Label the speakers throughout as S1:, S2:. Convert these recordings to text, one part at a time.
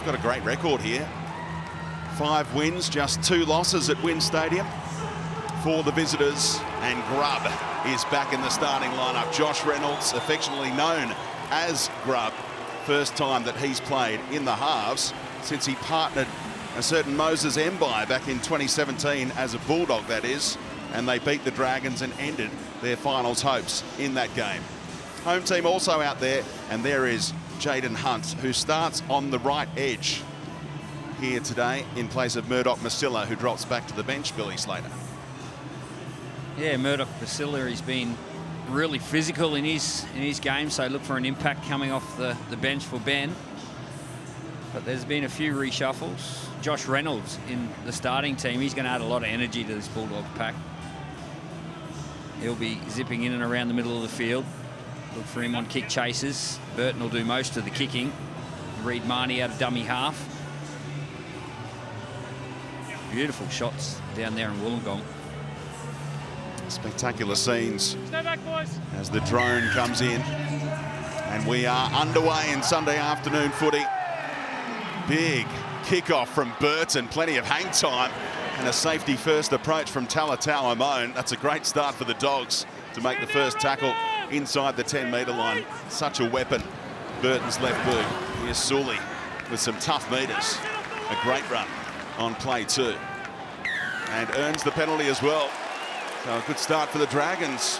S1: got a great record here. 5 wins, just 2 losses at Wynn Stadium for the visitors. And Grubb is back in the starting lineup. Josh Reynolds, affectionately known as Grubb. First time that he's played in the halves since he partnered a certain Moses Mbai back in 2017 as a Bulldog, that is. And they beat the Dragons and ended their finals hopes in that game. Home team also out there, and there is Jaden Hunt, who starts on the right edge here today in place of Murdoch Masilla, who drops back to the bench. Billy Slater.
S2: Yeah, Murdoch Masilla, he's been really physical in his game, so look for an impact coming off the bench for Ben. But there's been a few reshuffles. Josh Reynolds in the starting team, he's going to add a lot of energy to this Bulldog pack. He'll be zipping in and around the middle of the field. Look for him on kick chases. Burton will do most of the kicking. Reed Marnie out of dummy half. Beautiful shots down there in Wollongong.
S1: Spectacular scenes.
S3: Stay back, boys.
S1: As the drone comes in. And we are underway in Sunday afternoon footy. Big kickoff from Burton. Plenty of hang time. And a safety first approach from Talatau Amone. That's a great start for the Dogs to make the first tackle inside the 10-metre line. Such a weapon. Burton's left boot. Here's Sully with some tough meters. A great run on play 2. And earns the penalty as well. So a good start for the Dragons.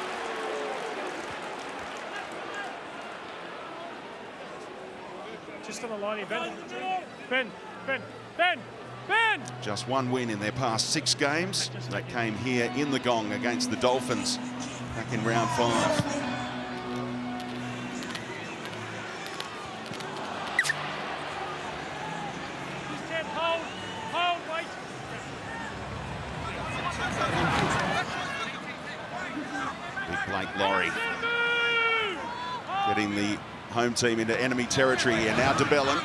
S3: Just on the line here, Ben. Ben, Ben, Ben, Ben!
S1: Just 1 win in their past 6 games. That came here in the Gong against the Dolphins back in round 5. Laurie getting the home team into enemy territory here. Now DeBellin.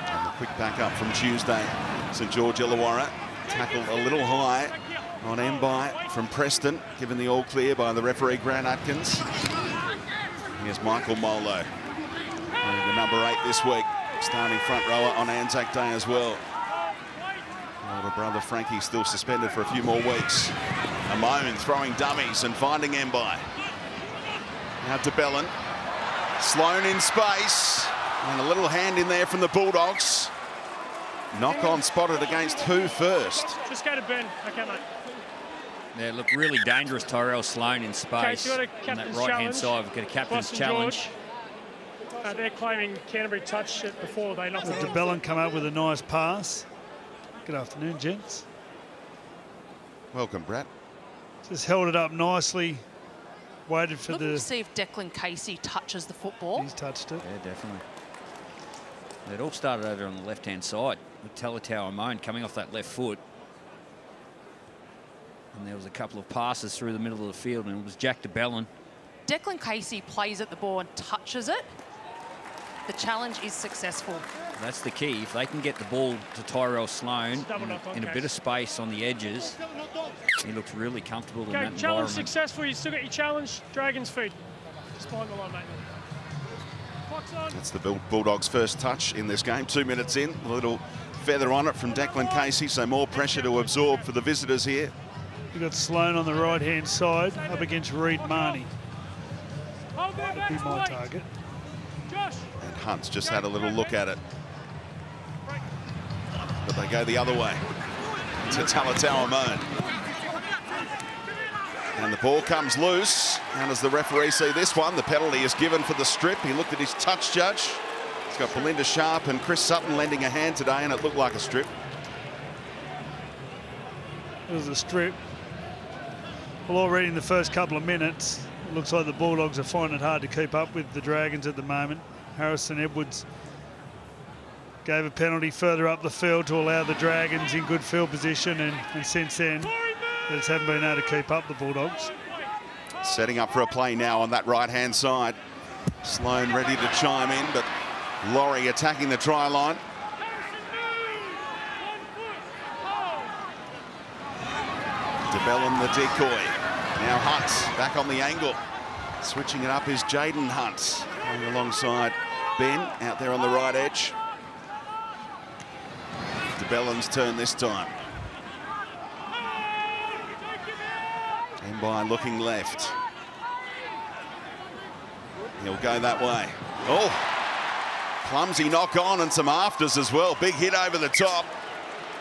S1: And the quick back up from Tuesday. St George Illawarra tackled a little high on Mbai from Preston, given the all clear by the referee Grant Atkins. Here's Michael Molo, the number 8 this week, starting front rower on Anzac Day as well. Older brother Frankie still suspended for a few more weeks. Amone throwing dummies and finding Mbai. Now DeBellin. Sloan in space. And a little hand in there from the Bulldogs. Knock on spotted against who first?
S3: Just go to Ben. Okay, mate.
S2: Yeah, look, really dangerous Tyrell Sloan in space.
S3: Okay, so
S2: on that right-hand side, we've got a captain's challenge.
S3: They're claiming Canterbury touched it before they knocked it.
S4: DeBellin come up with a nice pass. Good afternoon, gents.
S1: Welcome, Brett.
S4: Just held it up nicely. Waited for
S5: Looking to see if Declan Casey touches the football.
S4: He's touched it.
S2: Yeah, definitely. It all started over on the left-hand side with Talatau Amone coming off that left foot. And there was a couple of passes through the middle of the field, and it was Jack DeBellin.
S5: Declan Casey plays at the ball and touches it. The challenge is successful.
S2: That's the key. If they can get the ball to Tyrell Sloan in a bit of space on the edges, he looks really comfortable in that environment.
S3: Challenge successful. You still got your challenge. Dragons feed. Just behind the line, mate.
S1: That's the Bulldogs' first touch in this game. 2 minutes in. A little feather on it from Declan Casey, so more pressure to absorb for the visitors here.
S4: You've got Sloan on the right-hand side up against Reed Marnie. That'd be my target.
S1: And Hunt's just had a little look at it. But they go the other way to Talatau Amone. And the ball comes loose. How does the referee see this one? The penalty is given for the strip. He looked at his touch judge. He's got Belinda Sharp and Chris Sutton lending a hand today, and it looked like a strip.
S4: It was a strip. Well, already in the first couple of minutes, it looks like the Bulldogs are finding it hard to keep up with the Dragons at the moment. Harrison Edwards gave a penalty further up the field to allow the Dragons in good field position, and since then, they just haven't been able to keep up, the Bulldogs.
S1: Setting up for a play now on that right-hand side. Sloan ready to chime in, but Laurie attacking the try line. DeBellin the decoy. Now Hunt back on the angle. Switching it up is Jaden Hunt, going alongside Ben out there on the right edge. De Bellin's turn this time. And by looking left. He'll go that way. Oh, clumsy knock on and some afters as well. Big hit over the top.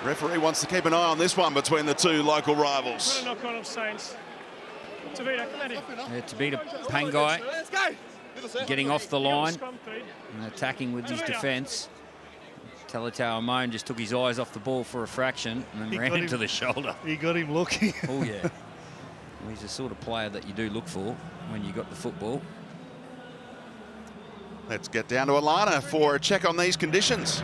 S1: Referee wants to keep an eye on this one between the two local rivals.
S3: What a knock on of Saints. Tavita, come at him.
S2: Yeah, Tavita Pangai getting off the line and attacking with his defence. Talatau Amon just took his eyes off the ball for a fraction and then ran into the shoulder.
S4: He got him looking.
S2: Oh, yeah. Well, he's the sort of player that you do look for when you got the football.
S1: Let's get down to Alana for a check on these conditions.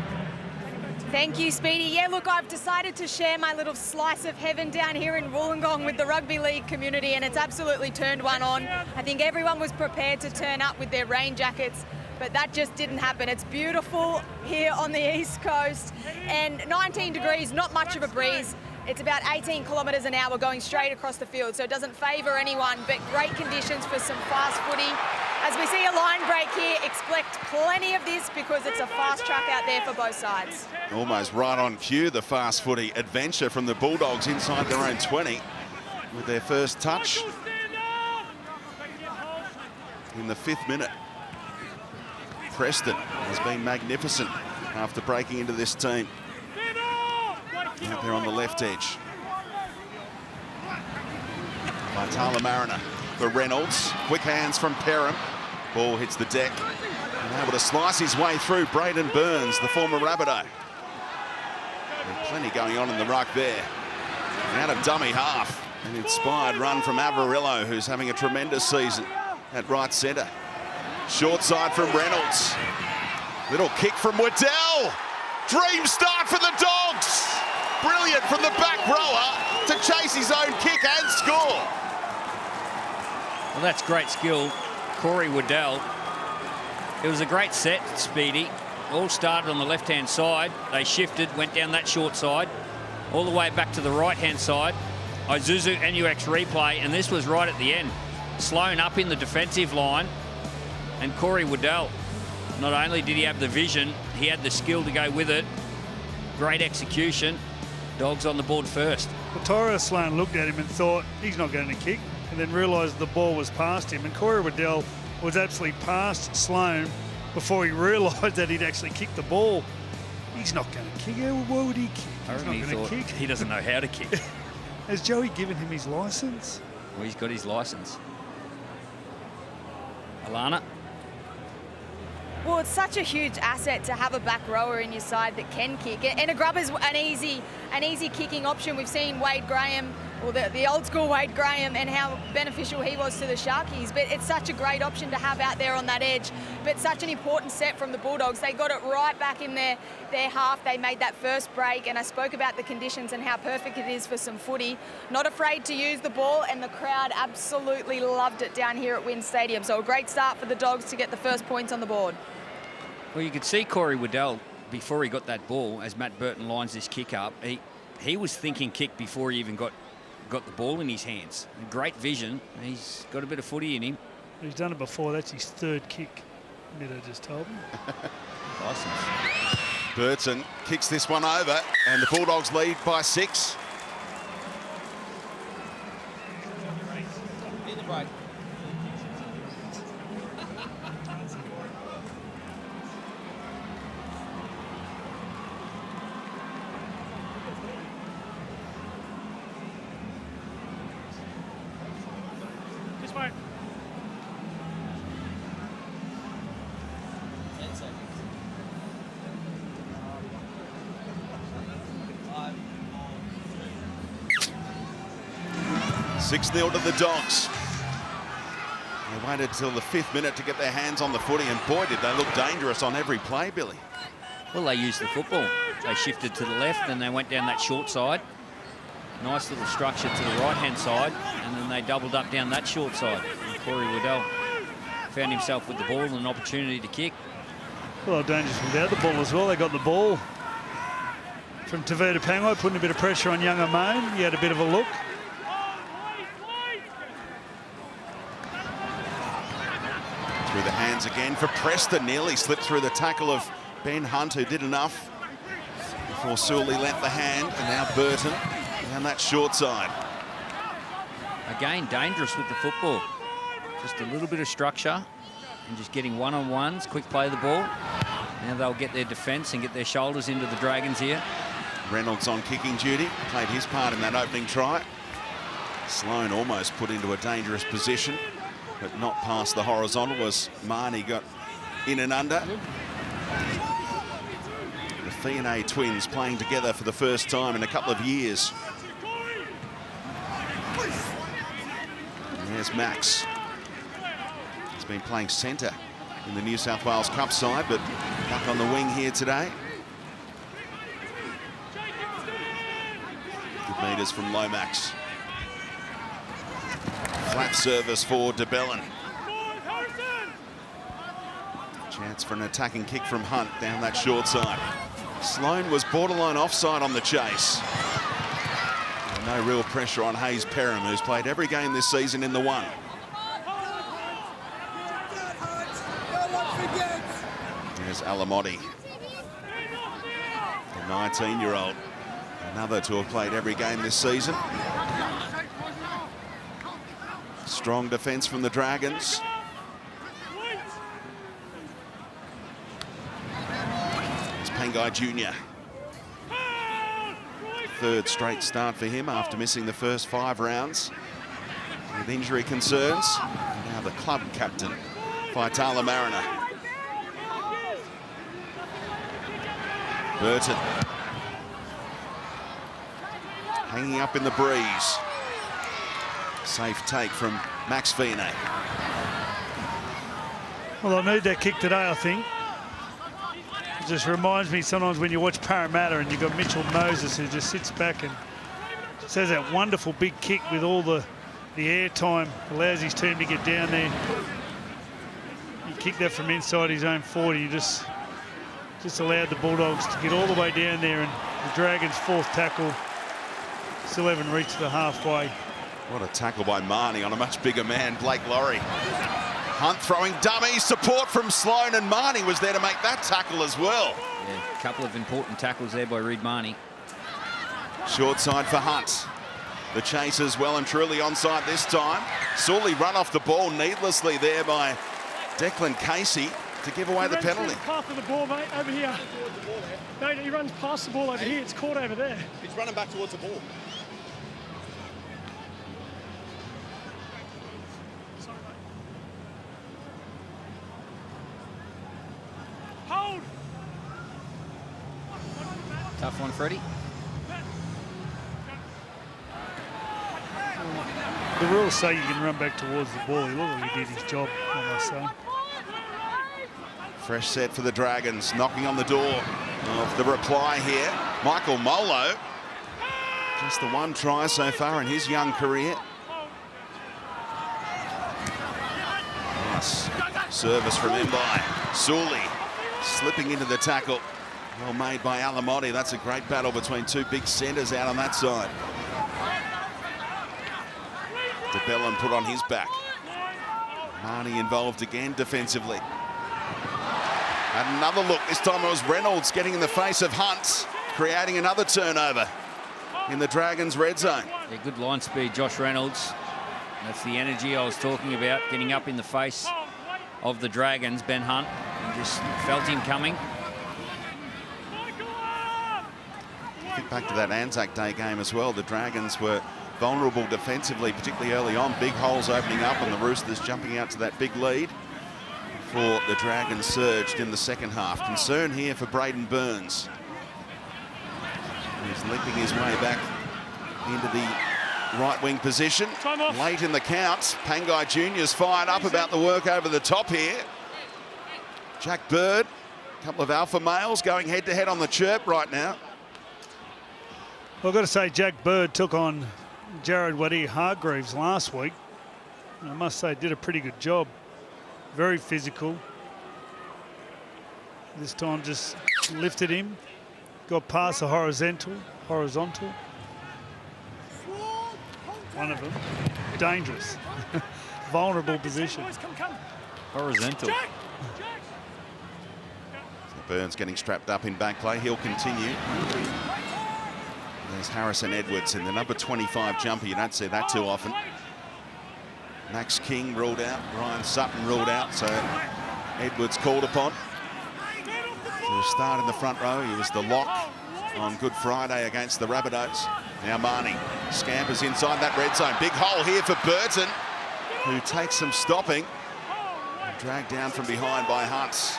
S6: Thank you, Speedy. Yeah, look, I've decided to share my little slice of heaven down here in Wollongong with the rugby league community, and it's absolutely turned one on. I think everyone was prepared to turn up with their rain jackets, but that just didn't happen. It's beautiful here on the East Coast, and 19 degrees, not much of a breeze. It's about 18 kilometres an hour going straight across the field, so it doesn't favour anyone, but great conditions for some fast footy. As we see a line break here, expect plenty of this because it's a fast track out there for both sides.
S1: Almost right on cue, the fast footy adventure from the Bulldogs inside their own 20 with their first touch in the 5th minute. Preston has been magnificent after breaking into this team. Out there on the left edge. Vitala Mariner for Reynolds. Quick hands from Perham. Ball hits the deck. And able to slice his way through Braden Burns, the former Rabbitoh. And plenty going on in the ruck there. Out of dummy half. An inspired run from Avarillo, who's having a tremendous season at right centre. Short side from Reynolds. Little kick from Waddell. Dream start for the Dogs. Brilliant from the back rower to chase his own kick and score.
S2: Well, that's great skill. Corey Waddell. It was a great set, Speedy. All started on the left-hand side. They shifted, went down that short side, all the way back to the right-hand side. Isuzu NUX replay, and this was right at the end. Sloan up in the defensive line, and Corey Waddell, not only did he have the vision, he had the skill to go with it. Great execution. Dogs on the board first.
S4: Well, Tyro Sloan looked at him and thought he's not going to kick, and then realised the ball was past him. And Corey Waddell was absolutely past Sloan before he realised that he'd actually kicked the ball. He's not going to kick. Why would he kick? He's not going to kick.
S2: He doesn't know how to kick.
S4: Has Joey given him his licence?
S2: Well, he's got his licence. Alana?
S6: Well, it's such a huge asset to have a back rower in your side that can kick. And a grubber's an easy kicking option. We've seen Wade Graham, or the old school Wade Graham, and how beneficial he was to the Sharkies. But it's such a great option to have out there on that edge. But such an important set from the Bulldogs. They got it right back in their half. They made that first break, and I spoke about the conditions and how perfect it is for some footy. Not afraid to use the ball, and the crowd absolutely loved it down here at WIN Stadium. So a great start for the Dogs to get the first points on the board.
S2: Well, you could see Corey Waddell, before he got that ball, as Matt Burton lines this kick up, he was thinking kick before he even got the ball in his hands. Great vision. He's got a bit of footy in him.
S4: He's done it before. That's his 3rd kick, Niddo just told me.
S2: License.
S1: Burton kicks this one over, and the Bulldogs lead by 6.
S3: This way.
S7: 10 seconds.
S1: 6-0 to the Dogs. They waited till the 5th minute to get their hands on the footy, and boy, did they look dangerous on every play, Billy.
S2: Well, they used the football. They shifted to the left, and they went down that short side. Nice little structure to the right-hand side, and then they doubled up down that short side. And Corey Waddell found himself with the ball and an opportunity to kick.
S4: Well, dangerous without the ball as well. They got the ball from Tavita Pangai, putting a bit of pressure on young Amon. He had a bit of a look.
S1: Dragons again for Preston. Nearly slipped through the tackle of Ben Hunt, who did enough before Sully lent the hand, and now Burton down that short side.
S2: Again, dangerous with the football. Just a little bit of structure and just getting one-on-ones, quick play of the ball. Now they'll get their defence and get their shoulders into the Dragons here. Reynolds on kicking duty, played his part in that opening try. Sloane almost put into a dangerous position, but not past the horizontal as Marnie got in and under. The Fionnay twins playing together for the first time in a couple of years. And there's Max. He's been playing centre in the New South Wales Cup side, but back on the wing here today. Good metres from Lomax. Flat service for de Belin. Chance for an attacking kick from Hunt down that short side. Sloane was borderline offside on the chase. And no real pressure on Hayes Perham, who's played every game this season in the one. There's Alamotti, the 19-year-old, another to have played every game this season. Strong defence from the Dragons. It's Pangai Jr. Third straight start for him after missing the first 5 rounds with injury concerns. And now the club captain, Faitala Mariner. Burton. Hanging up in the breeze. Safe take from Max Fionnay.
S4: Well, I need that kick today, I think. It just reminds me sometimes when you watch Parramatta and you've got Mitchell Moses who just sits back and says that wonderful big kick with all the air time, allows his team to get down there. He kicked that from inside his own 40. He just allowed the Bulldogs to get all the way down there, and the Dragons' 4th tackle still haven't reached the halfway.
S1: What a tackle by Marnie on a much bigger man, Blake Laurie. Hunt throwing dummy, support from Sloane, and Marnie was there to make that tackle as well.
S2: Yeah, a couple of important tackles there by Reid Marnie.
S1: Short side for Hunt. The chasers well and truly onside this time. Sully run off the ball needlessly there by Declan Casey to give away the penalty.
S3: Path of the ball, mate, over here. No, he runs past the ball over here. It's caught over there.
S7: He's running back towards the ball.
S3: Hold!
S2: Tough one, Freddie.
S4: The rules say you can run back towards the ball. He looked like he did his job, I must say.
S1: Fresh set for the Dragons, knocking on the door of the reply here. Michael Molo, just the one try so far in his young career. Nice service from Mbai. Sully slipping into the tackle. Well made by Alamotti. That's a great battle between 2 big centres out on that side. De Belin put on his back. Marnie involved again defensively. And another look. This time it was Reynolds getting in the face of Hunt, creating another turnover in the Dragons' red zone.
S2: Yeah, good line speed, Josh Reynolds. That's the energy I was talking about, getting up in the face of the Dragons, Ben Hunt. And just felt him coming.
S1: Think back to that Anzac Day game as well. The Dragons were vulnerable defensively, particularly early on. Big holes opening up and the Roosters jumping out to that big lead before the Dragons surged in the second half. Concern here for Braden Burns. He's limping his way back into the right wing position. Late in the count, Pangai Jr.'s fired up about the work over the top here. Jack Bird, a couple of alpha males going head to head on the chirp right now.
S4: Well, I've got to say Jack Bird took on Jared Wadir-Hargreaves last week. I must say did a pretty good job. Very physical. This time just lifted him. Got past the horizontal. One of them. Dangerous. Vulnerable position.
S2: Horizontal.
S1: Burns getting strapped up in back play. He'll continue. There's Harrison Edwards in the number 25 jumper. You don't see that too often. Max King ruled out. Ryan Sutton ruled out. So Edwards called upon to start in the front row. He was the lock on Good Friday against the Rabbitohs. Now Marnie scampers inside that red zone. Big hole here for Burton, who takes some stopping. Dragged down from behind by Hunts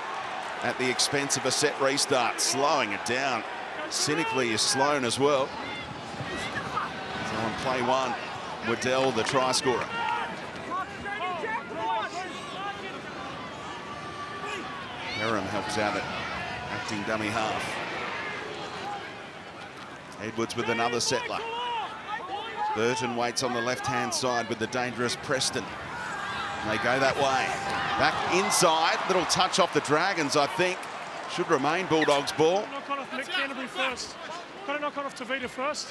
S1: at the expense of a set restart. Slowing it down. Cynically is Sloan as well. So on play one, Waddell, the try scorer. Perham helps out at acting dummy half. Edwards with another settler. Burton waits on the left-hand side with the dangerous Preston. And they go that way. Back inside. Little touch off the Dragons, I think. Should remain Bulldogs ball.
S3: Knock on off Canterbury first. Got to knock on off Tavita first.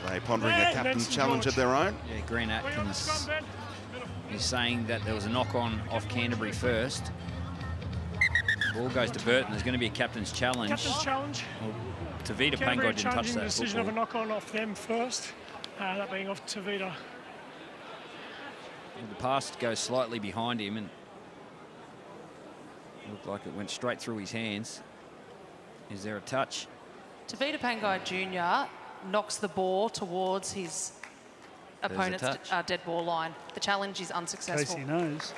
S1: Are they pondering a captain's challenge of their own?
S2: Yeah, Grant Atkins is saying that there was a knock-on off Canterbury first. Ball goes to Burton. There's going to be a captain's challenge.
S3: Captain's challenge.
S2: Well, Tavita Pangai didn't touch that
S3: the decision
S2: football.
S3: of a knock-on off them first. That being off Tavita.
S2: The pass goes slightly behind him and looked like it went straight through his hands. Is there a touch?
S5: Tavita Pangai Jr. knocks the ball towards his opponent's dead ball line. The challenge is unsuccessful.
S4: Casey knows.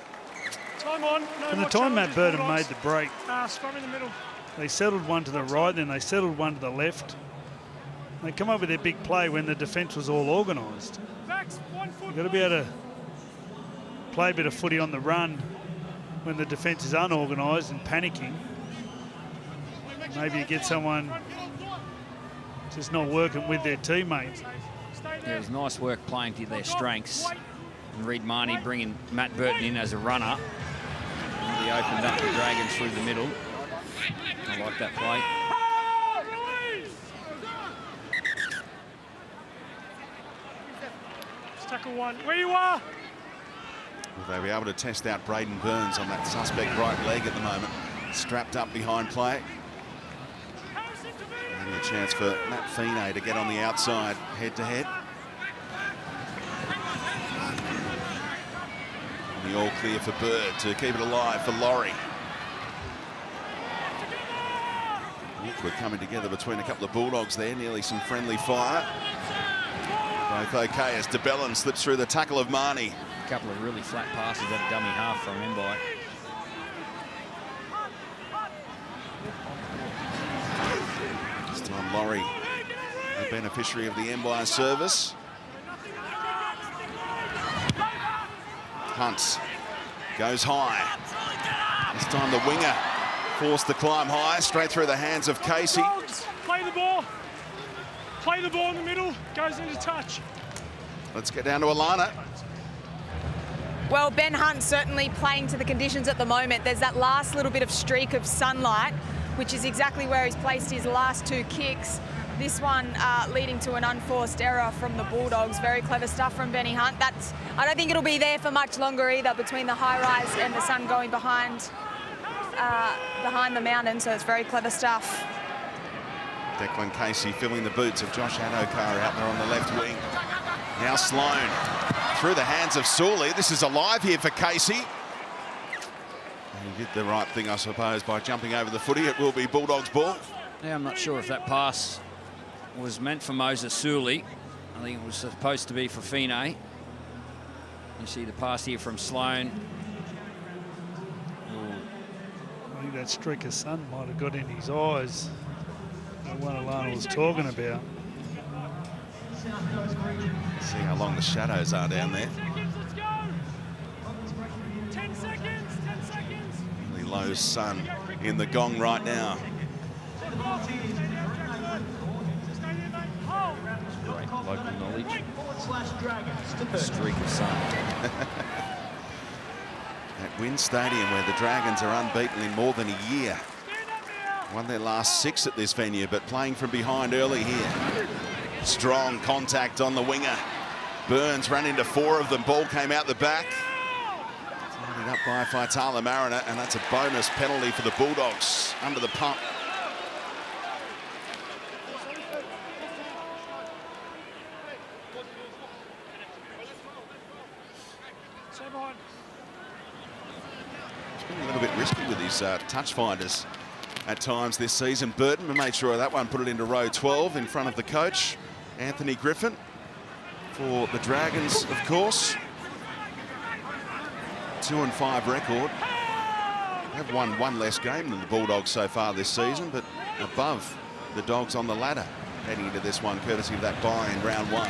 S3: Time on. No
S4: From the
S3: more
S4: time Matt
S3: challenges,
S4: Burton
S3: Bulldogs.
S4: made the break,
S3: Scrum in the middle.
S4: they settled one to the right, then they settled one to the left. They come up with their big play when the defence was all organised.
S3: Backs, 1 foot.
S4: You've got to be able to play a bit of footy on the run when the defence is unorganised and panicking. Maybe you get someone just not working with their teammates.
S2: Yeah, it was nice work playing to their strengths. And Reid Marnie bringing Matt Burton in as a runner. Really opened up the Dragons through the middle. I like that play.
S3: Tackle one. Where you are?
S1: Will they be able to test out Braden Burns on that suspect right leg at the moment? Strapped up behind play. Maybe a chance for Matt Feeney to get on the outside head-to-head. The all clear for Bird to keep it alive for Laurie. We're coming together between a couple of Bulldogs there, nearly some friendly fire. Both okay as DeBellin slips through the tackle of Marnie.
S2: A couple of really flat passes at a dummy half from Mbai.
S1: This time Laurie, the beneficiary of the Mbai service. Hunts goes high. This time the winger forced to climb high, straight through the hands of Casey.
S3: Play the ball. Play the ball in the middle. Goes into touch.
S1: Let's get down to Alana.
S6: Well, Ben Hunt's certainly playing to the conditions at the moment. There's that last little bit of streak of sunlight, which is exactly where he's placed his last 2 kicks. This one leading to an unforced error from the Bulldogs. Very clever stuff from Benny Hunt. I don't think it'll be there for much longer either, between the high rise and the sun going behind the mountain, so it's very clever stuff.
S1: Declan Casey filling the boots of Josh Adokar out there on the left wing. Now Sloan through the hands of Sawley. This is alive here for Casey. He did the right thing, I suppose, by jumping over the footy. It will be Bulldogs ball.
S2: Yeah, I'm not sure if that pass was meant for Moses Suli. I think it was supposed to be for Feeney. You see the pass here from Sloan.
S4: I think that streak of sun might have got in his eyes. The one Alana was talking about.
S1: See how long the shadows are down there.
S3: Let's go. 10 seconds. 10 seconds.
S1: Really low sun in the gong right now.
S2: Great local knowledge. Streak of sun.
S1: At Wynn Stadium, where the Dragons are unbeaten in more than a year. Won their last 6 at this venue, but playing from behind early here. Strong contact on the winger. Burns ran into 4 of them. Ball came out the back. Tied it up by Faitala Mariner, and that's a bonus penalty for the Bulldogs under the pump. It's been a little bit risky with his touch finders at times this season. Burton made sure of that one, put it into row 12 in front of the coach, Anthony Griffin, for the Dragons, of course. 2-5 record. Have won one less game than the Bulldogs so far this season, but above the Dogs on the ladder heading into this one, courtesy of that bye in round 1.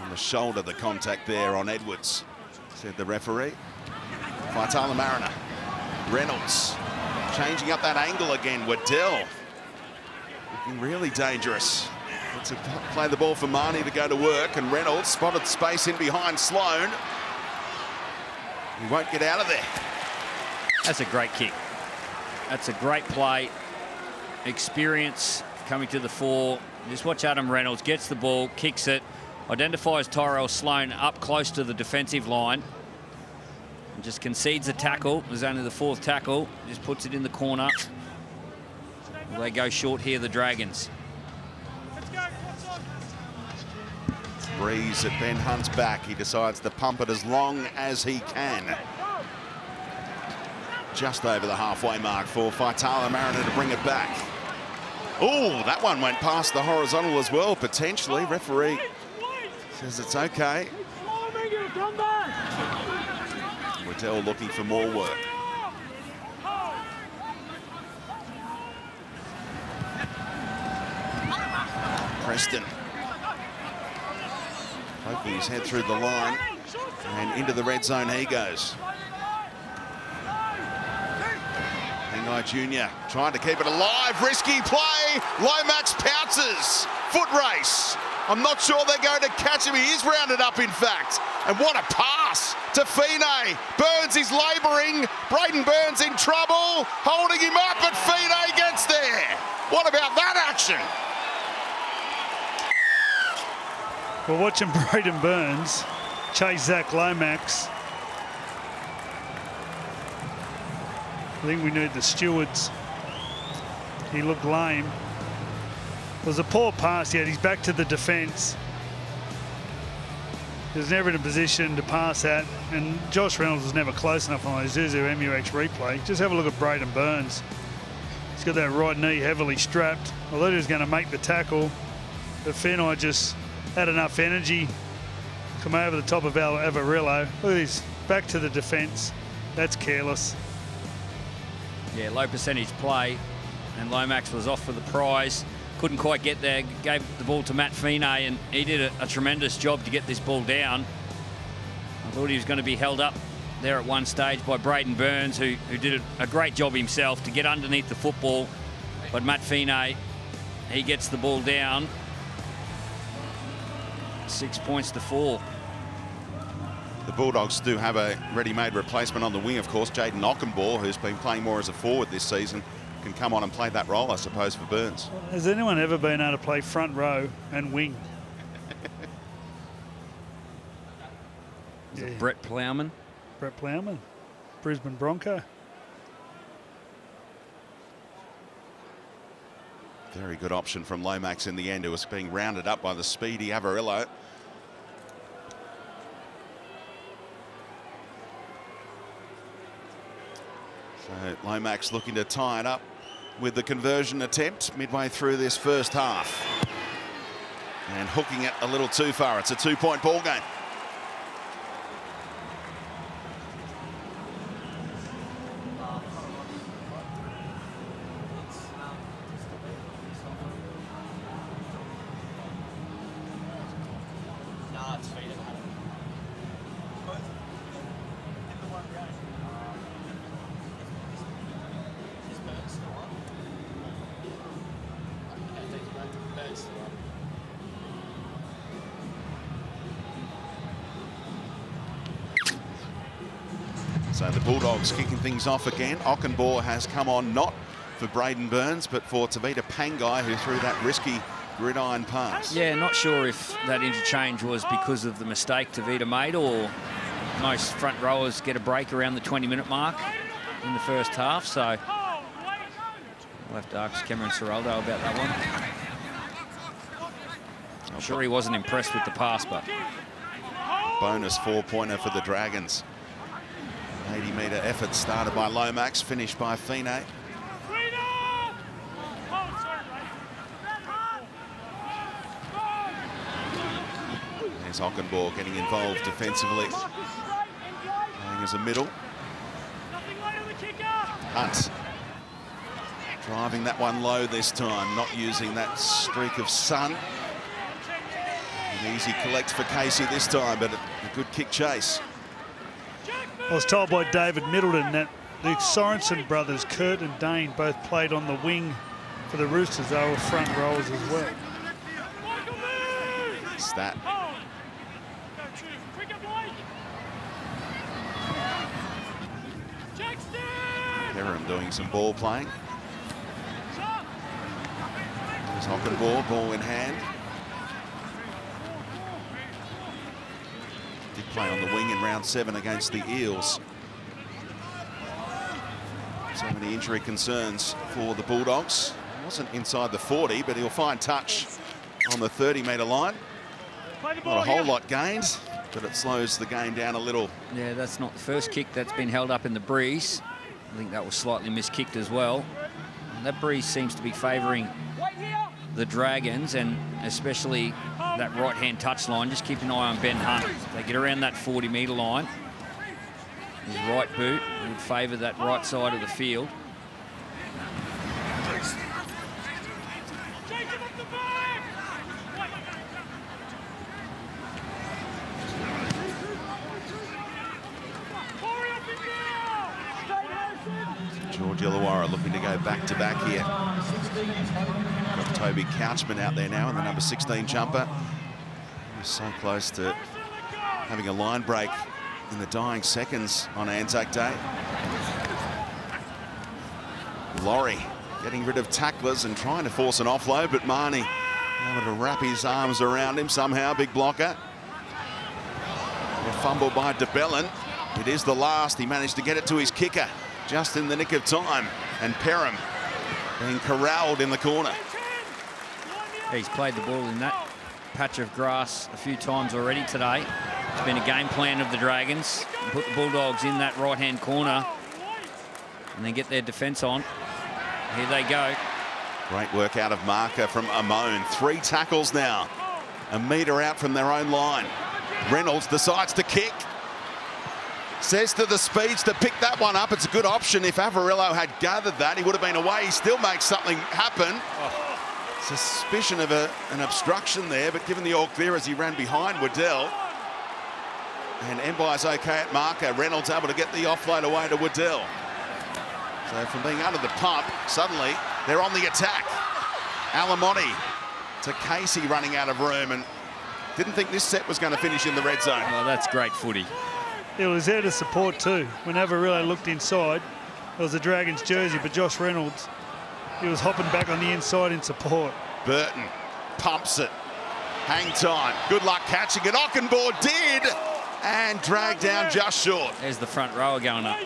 S1: On the shoulder, the contact there on Edwards, said the referee. Faitala Mariner. Reynolds changing up that angle again. Waddell looking really dangerous. To play the ball for Marnie to go to work, and Reynolds spotted space in behind Sloan. He won't get out of there.
S2: That's a great kick. That's a great play. Experience coming to the fore. Just watch Adam Reynolds gets the ball, kicks it, identifies Tyrell Sloan up close to the defensive line, and just concedes a tackle. It was only the 4th tackle. Just puts it in the corner. They go short here, the Dragons.
S1: Breeze at Ben Hunt's back. He decides to pump it as long as he can. Just over the halfway mark for Faitala Mariner to bring it back. Oh, that one went past the horizontal as well, potentially. Referee says it's okay. Waddell looking for more work. Preston poking his head through the line, and into the red zone he goes. Pangai Jr. trying to keep it alive. Risky play. Lomax pounces. Foot race. I'm not sure they're going to catch him. He is rounded up, in fact. And what a pass to Fine. Burns is labouring. Braden Burns in trouble. Holding him up, but Fine gets there. What about that action?
S4: We're watching Braden Burns chase Zach Lomax. I think we need the stewards. He looked lame. It was a poor pass, yet he's back to the defence. He was never in a position to pass that, and Josh Reynolds was never close enough on the Zuzu MUX replay. Just have a look at Braden Burns. He's got that right knee heavily strapped. I thought he was going to make the tackle, but Finai just had enough energy, come over the top of Avarillo. Look at this, back to the defence. That's careless.
S2: Yeah, low percentage play, and Lomax was off for the prize. Couldn't quite get there, gave the ball to Matt Fine, and he did a tremendous job to get this ball down. I thought he was going to be held up there at one stage by Braden Burns, who did a great job himself to get underneath the football. But Matt Fine, he gets the ball down. 6 points to 4.
S1: The Bulldogs do have a ready-made replacement on the wing, of course. Jaden Ockenbaugh, who's been playing more as a forward this season, can come on and play that role, I suppose, for Burns.
S4: Has anyone ever been able to play front row and wing?
S2: Is it Brett Plowman?
S4: Brett Plowman, Brisbane Bronco.
S1: Very good option from Lomax in the end, who was being rounded up by the speedy Avarillo. So Lomax looking to tie it up with the conversion attempt midway through this first half. And hooking it a little too far. It's a 2-point ball game. So the Bulldogs kicking things off again. Ockenbaugh has come on, not for Braden Burns, but for Tavita Pangai, who threw that risky gridiron pass.
S2: Yeah, not sure if that interchange was because of the mistake Tavita made, or most front rowers get a break around the 20-minute mark in the first half, so we'll have to ask Cameron Ciraldo about that one. I'm sure he wasn't impressed with the pass, but...
S1: Bonus 4-pointer for the Dragons. 80-metre effort started by Lomax, finished by Fine. There's Ockenbaugh getting involved defensively. Playing as a middle. Hunt driving that one low this time, not using that streak of sun. An easy collect for Casey this time, but a good kick chase.
S4: I was told by David Middleton that the Sorensen brothers, Kurt and Dane, both played on the wing for the Roosters. They were front rowers as well.
S1: Stat. Perham doing some ball playing. There's Ockenbaugh, ball in hand. Did play on the wing in round 7 against the Eels. So many injury concerns for the Bulldogs. Wasn't inside the 40, but he'll find touch on the 30-metre line. Not a whole lot gained, but it slows the game down a little.
S2: Yeah, that's not the first kick that's been held up in the breeze. I think that was slightly miskicked as well. And that breeze seems to be favouring the Dragons, and especially that right-hand touch line. Just keep an eye on Ben Hunt. If they get around that 40-metre line, his right boot would favour that right side of the field.
S1: George Illawarra looking to go back-to-back here. Got Toby Couchman out there now in the number 16 jumper. He's so close to having a line break in the dying seconds on Anzac Day. Laurie getting rid of tacklers and trying to force an offload, but Marnie able to wrap his arms around him somehow. Big blocker. A fumble by DeBellin. It is the last. He managed to get it to his kicker just in the nick of time, and Perham being corralled in the corner.
S2: He's played the ball in that patch of grass a few times already today. It's been a game plan of the Dragons. Put the Bulldogs in that right-hand corner and then get their defence on. Here they go.
S1: Great work out of marker from Amon. 3 tackles now. A metre out from their own line. Reynolds decides to kick. Says to the Speeds to pick that one up. It's a good option. If Averillo had gathered that, he would have been away. He still makes something happen. Suspicion of an obstruction there, but given the all clear as he ran behind Waddell. And Mbai's okay at marker. Reynolds able to get the offload away to Waddell. So from being under the pump, suddenly they're on the attack. Alamotti to Casey running out of room, and didn't think this set was going to finish in the red zone.
S2: Oh, that's great footy.
S4: It was there to support too. When Averillo looked inside, it was a Dragons jersey, but Josh Reynolds, he was hopping back on the inside in support.
S1: Burton pumps it. Hang time. Good luck catching it. Ockenbaugh did, and dragged down just short.
S2: There's the front rower going up.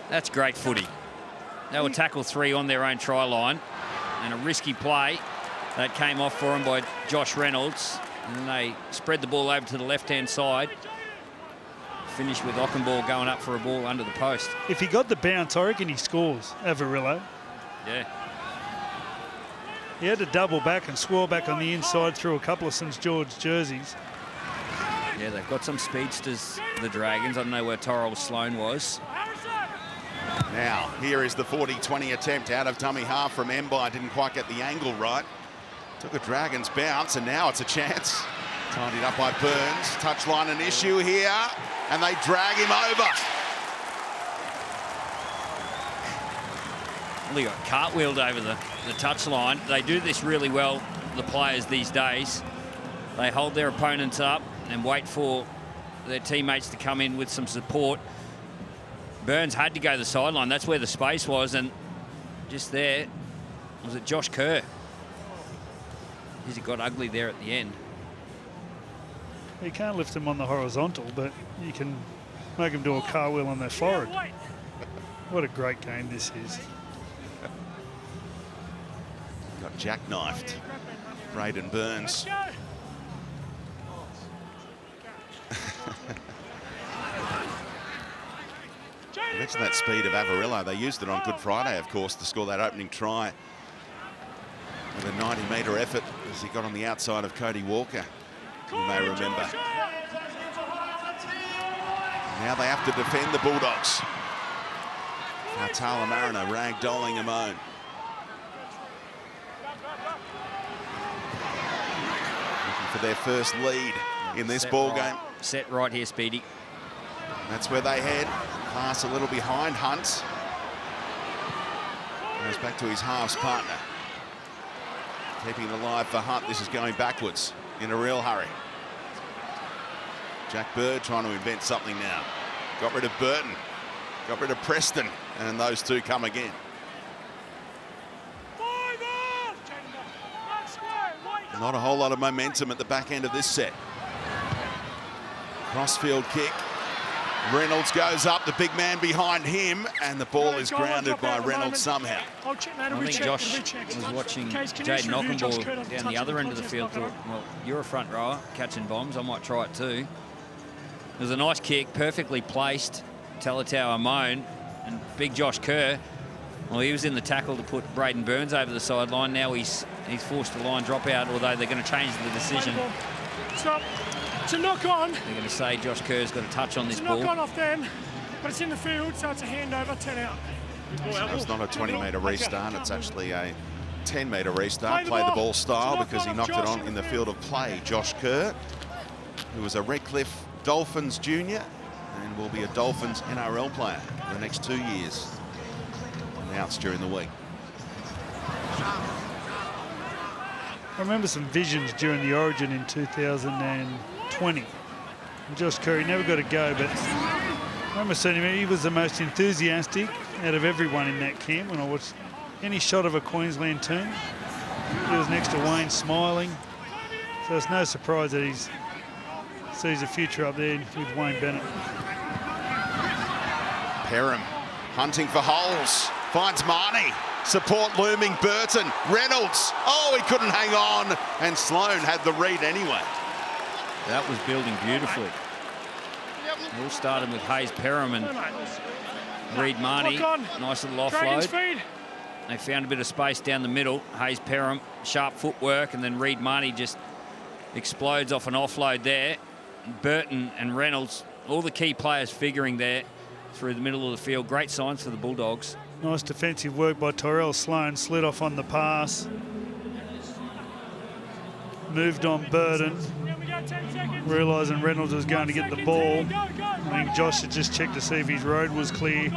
S2: That's great footy. They were tackle 3 on their own try line, and a risky play that came off for them by Josh Reynolds, and then they spread the ball over to the left-hand side. Finish with Ockenbaugh going up for a ball under the post.
S4: If he got the bounce, I reckon he scores, Averillo.
S2: Yeah.
S4: He had to double back and swirl back on the inside through a couple of St George jerseys.
S2: Yeah, they've got some speedsters, the Dragons. I don't know where Torrell Sloan was.
S1: Now, here is the 40-20 attempt out of dummy half from Mbai. Didn't quite get the angle right. Took a Dragons bounce, and now it's a chance. Tidied up by Burns. Touchline an issue here, and they drag him over.
S2: Well, he got cartwheeled over the touchline. They do this really well, the players these days. They hold their opponents up and wait for their teammates to come in with some support. Burns had to go to the sideline. That's where the space was, and just there, was it Josh Kerr? It got ugly there at the end.
S4: You can't lift them on the horizontal, but you can make them do a cartwheel on their forehead. What a great game this is.
S1: Got jackknifed. Braden Burns. I mentioned that speed of Avarillo. They used it on Good Friday, of course, to score that opening try with a 90-metre effort as he got on the outside of Cody Walker, you may remember. Now they have to defend the Bulldogs. Faitala Mariner ragdolling Amone. Looking for their first lead in this ball game.
S2: Set right here, Speedy.
S1: That's where they head. Pass a little behind Hunt. Goes back to his halves partner. Keeping it alive for Hunt. This is going backwards in a real hurry. Jack Bird trying to invent something now. Got rid of Burton. Got rid of Preston. And those two come again. Not a whole lot of momentum at the back end of this set. Crossfield kick. Reynolds goes up, the big man behind him, and the ball is grounded by Reynolds somehow.
S2: I think Josh was watching Jaden Knockenball down the other end of the field, thought, well, you're a front rower catching bombs, I might try it too. It was a nice kick, perfectly placed. Talatau Amone and big Josh Kerr. Well, he was in the tackle to put Braden Burns over the sideline. Now he's forced a line drop out, although they're going to change the decision.
S3: Stop. It's a knock on.
S2: They're going to say Josh Kerr's got a touch on this ball.
S3: Knock on off them, but it's in the field, so it's a handover, 10 out.
S1: So it's not a 20-metre restart, it's actually a 10-metre restart. Play the ball style because he knocked it on in the field of play. Josh Kerr, who was a Redcliffe Dolphins junior and will be a Dolphins NRL player for the next 2 years. Announced during the week.
S4: I remember some visions during the Origin in 2020. And Josh Kerr never got a go, but I remember seeing him. He was the most enthusiastic out of everyone in that camp when I watched any shot of a Queensland team. He was next to Wayne smiling. So it's no surprise that he sees a future up there with Wayne Bennett.
S1: Perham hunting for holes. Finds Marnie. Support looming Burton. Reynolds. Oh, he couldn't hang on. And Sloan had the read anyway.
S2: That was building beautifully. It all started with Hayes Perham and Reed Marnie. Nice little offload. They found a bit of space down the middle. Hayes Perham, sharp footwork, and then Reed Marnie just explodes off an offload there. Burton and Reynolds, all the key players figuring there through the middle of the field. Great signs for the Bulldogs.
S4: Nice defensive work by Tyrell Sloan. Slid off on the pass. Moved on Burton. Realising Reynolds was going to get the ball. I think Josh had just checked to see if his road was clear.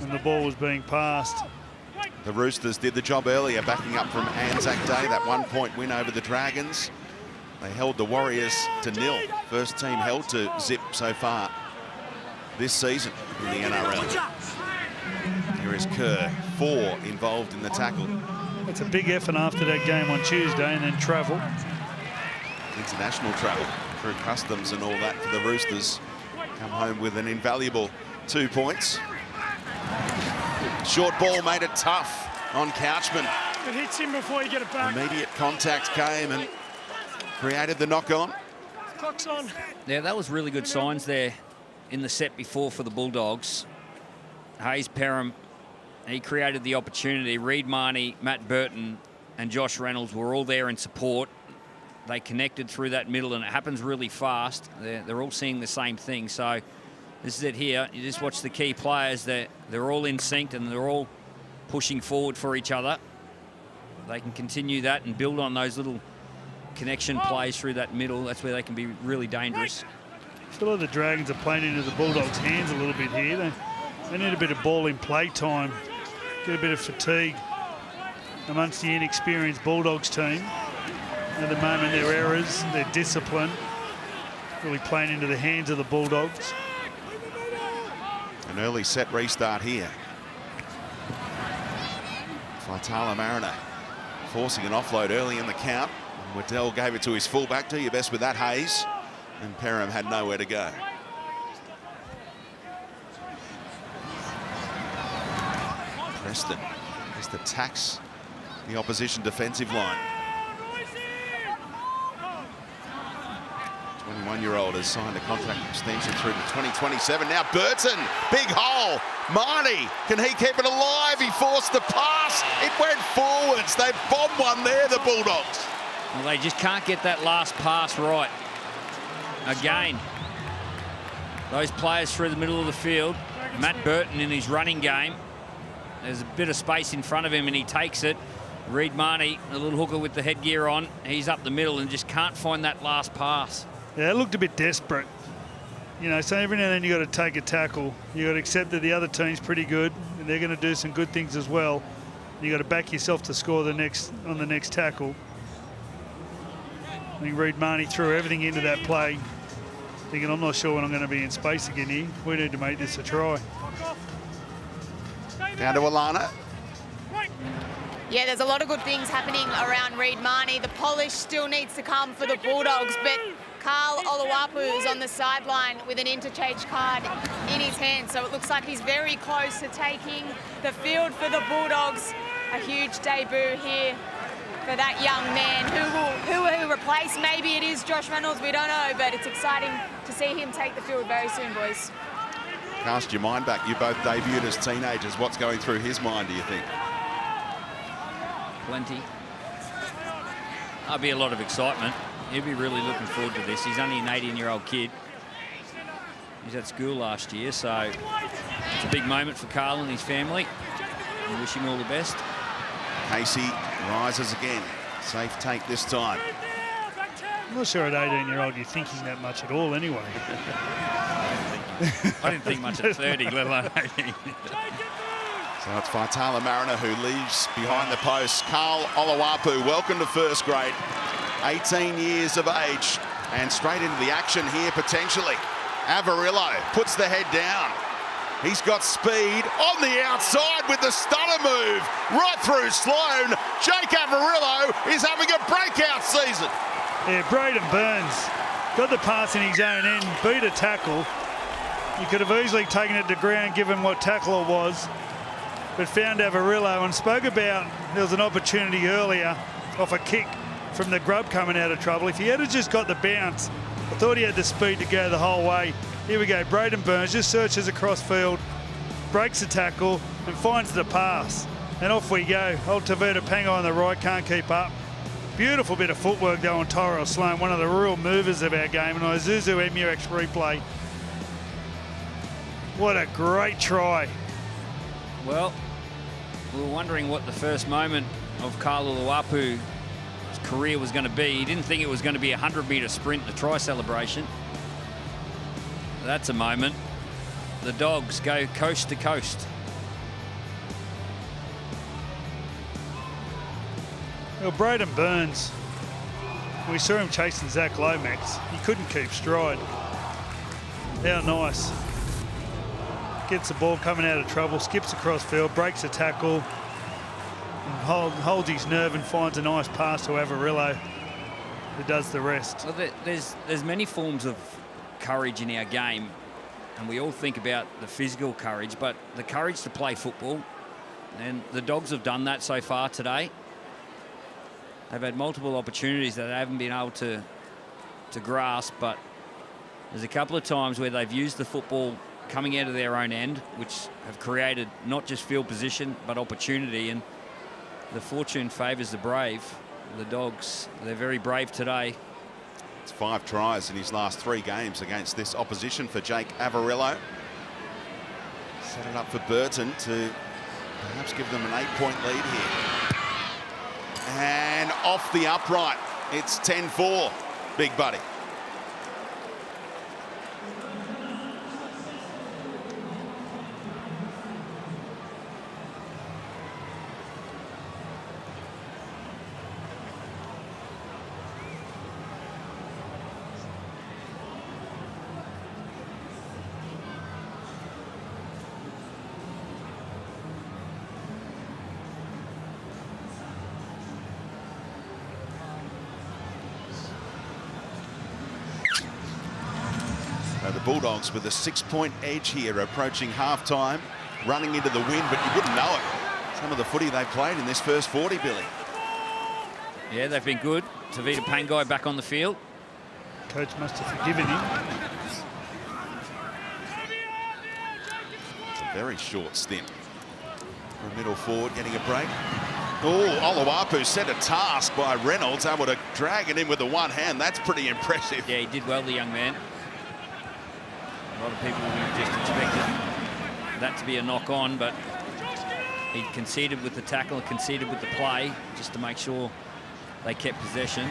S4: And the ball was being passed.
S1: The Roosters did the job earlier, backing up from Anzac Day, that 1-point win over the Dragons. They held the Warriors to 0. First team held to zip so far this season in the NRL. Here is Kerr, 4 involved in the tackle.
S4: It's a big effort after that game on Tuesday and then travel.
S1: International travel through customs and all that for the Roosters. Come home with an invaluable 2 points. Short ball made it tough on Couchman.
S3: It hits him before you get it back.
S1: Immediate contact came and created the knock-on.
S3: Clock's on.
S2: Yeah, that was really good signs there in the set before for the Bulldogs. Hayes Perham, he created the opportunity. Reed Marnie, Matt Burton and Josh Reynolds were all there in support. They connected through that middle and it happens really fast. They're all seeing the same thing. So this is it here. You just watch the key players. They're all in sync and they're all pushing forward for each other. They can continue that and build on those little connection plays through that middle. That's where they can be really dangerous.
S4: I feel like the Dragons are playing into the Bulldogs' hands a little bit here. They need a bit of ball in play time, get a bit of fatigue amongst the inexperienced Bulldogs team. At the moment, their errors, their discipline, really playing into the hands of the Bulldogs.
S1: An early set restart here. Faitala Mariner forcing an offload early in the count. Waddell gave it to his fullback. Do your best with that, Hayes. And Perham had nowhere to go. Preston just attacks the opposition defensive line. 21-year-old has signed a contract extension through to 2027. Now Burton, big hole. Marnie, can he keep it alive? He forced the pass. It went forwards. They bombed one there, the Bulldogs.
S2: Well, they just can't get that last pass right. Again, those players through the middle of the field. Matt Burton in his running game. There's a bit of space in front of him and he takes it. Reid Marnie, a little hooker with the headgear on. He's up the middle and just can't find that last pass.
S4: Yeah, it looked a bit desperate. You know, so every now and then you got to take a tackle. You got to accept that the other team's pretty good and they're going to do some good things as well. You got to back yourself to score on the next tackle. I think Reid Marnie threw everything into that play, thinking, I'm not sure when I'm going to be in space again here. We need to make this a try.
S1: Down to Alana.
S6: Yeah, there's a lot of good things happening around Reid Marnie. The polish still needs to come for the Bulldogs, but Carl Olawapu is on the sideline with an interchange card in his hand, so it looks like he's very close to taking the field for the Bulldogs. A huge debut here for that young man. Who will replace? Maybe it is Josh Reynolds, we don't know, but it's exciting to see him take the field very soon, boys.
S1: Cast your mind back. You both debuted as teenagers. What's going through his mind, do you think?
S2: Plenty. There'll be a lot of excitement. He'll be really looking forward to this. He's only an 18-year-old kid. He's at school last year, so it's a big moment for Carl and his family. We wish him all the best.
S1: Casey rises again. Safe take this time.
S4: I'm not sure at 18-year-old you're thinking that much at all anyway.
S2: I didn't think much at 30, let alone 18.
S1: So it's Faitala Mariner who leaves behind the post. Carl Olawapu, welcome to first grade. 18 years of age and straight into the action here potentially. Avarillo puts the head down. He's got speed on the outside with the stunner move right through Sloane. Jake Avarillo is having a breakout season.
S4: Yeah, Braden Burns got the pass in his own end, beat a tackle. He could have easily taken it to ground given what tackle it was, but found Avarillo and spoke about there was an opportunity earlier off a kick from the grub coming out of trouble. If he had just got the bounce, I thought he had the speed to go the whole way. Here we go, Braden Burns just searches across field, breaks the tackle and finds the pass. And off we go. Old Tavita Pango on the right, can't keep up. Beautiful bit of footwork though on Tyrell Sloane, one of the real movers of our game. And Isuzu MUX replay. What a great try.
S2: Well, we were wondering what the first moment of Carl Olawapu's career was going to be. He didn't think it was going to be a 100-metre sprint, the try celebration. That's a moment. The Dogs go coast to coast.
S4: Well, Braden Burns, we saw him chasing Zach Lomax. He couldn't keep stride. How nice. Gets the ball coming out of trouble, skips across field, breaks a tackle, and holds his nerve and finds a nice pass to Avarillo, who does the rest.
S2: Well, there's many forms of courage in our game, and we all think about the physical courage, but the courage to play football, and the Dogs have done that so far today. They've had multiple opportunities that they haven't been able to grasp, but there's a couple of times where they've used the football coming out of their own end, which have created not just field position but opportunity, and the fortune favours the brave. The Dogs, they're very brave today.
S1: It's 5 tries in his last 3 games against this opposition for Jake Avarillo. Set it up for Burton to perhaps give them an 8-point lead here. And off the upright, it's 10-4, Big Buddy. the Bulldogs with a 6-point edge here, approaching half-time, running into the wind, but you wouldn't know it. Some of the footy they've played in this first 40, Billy.
S2: Yeah, they've been good. Tavita Pangai back on the field.
S4: Coach must have forgiven him.
S1: It's a very short stint for a middle forward getting a break. Oh, Oluwapu set a task by Reynolds, able to drag it in with the one hand. That's pretty impressive.
S2: Yeah, he did well, the young man. A lot of people would have just expected that to be a knock-on, but he conceded with the tackle, conceded with the play, just to make sure they kept possession.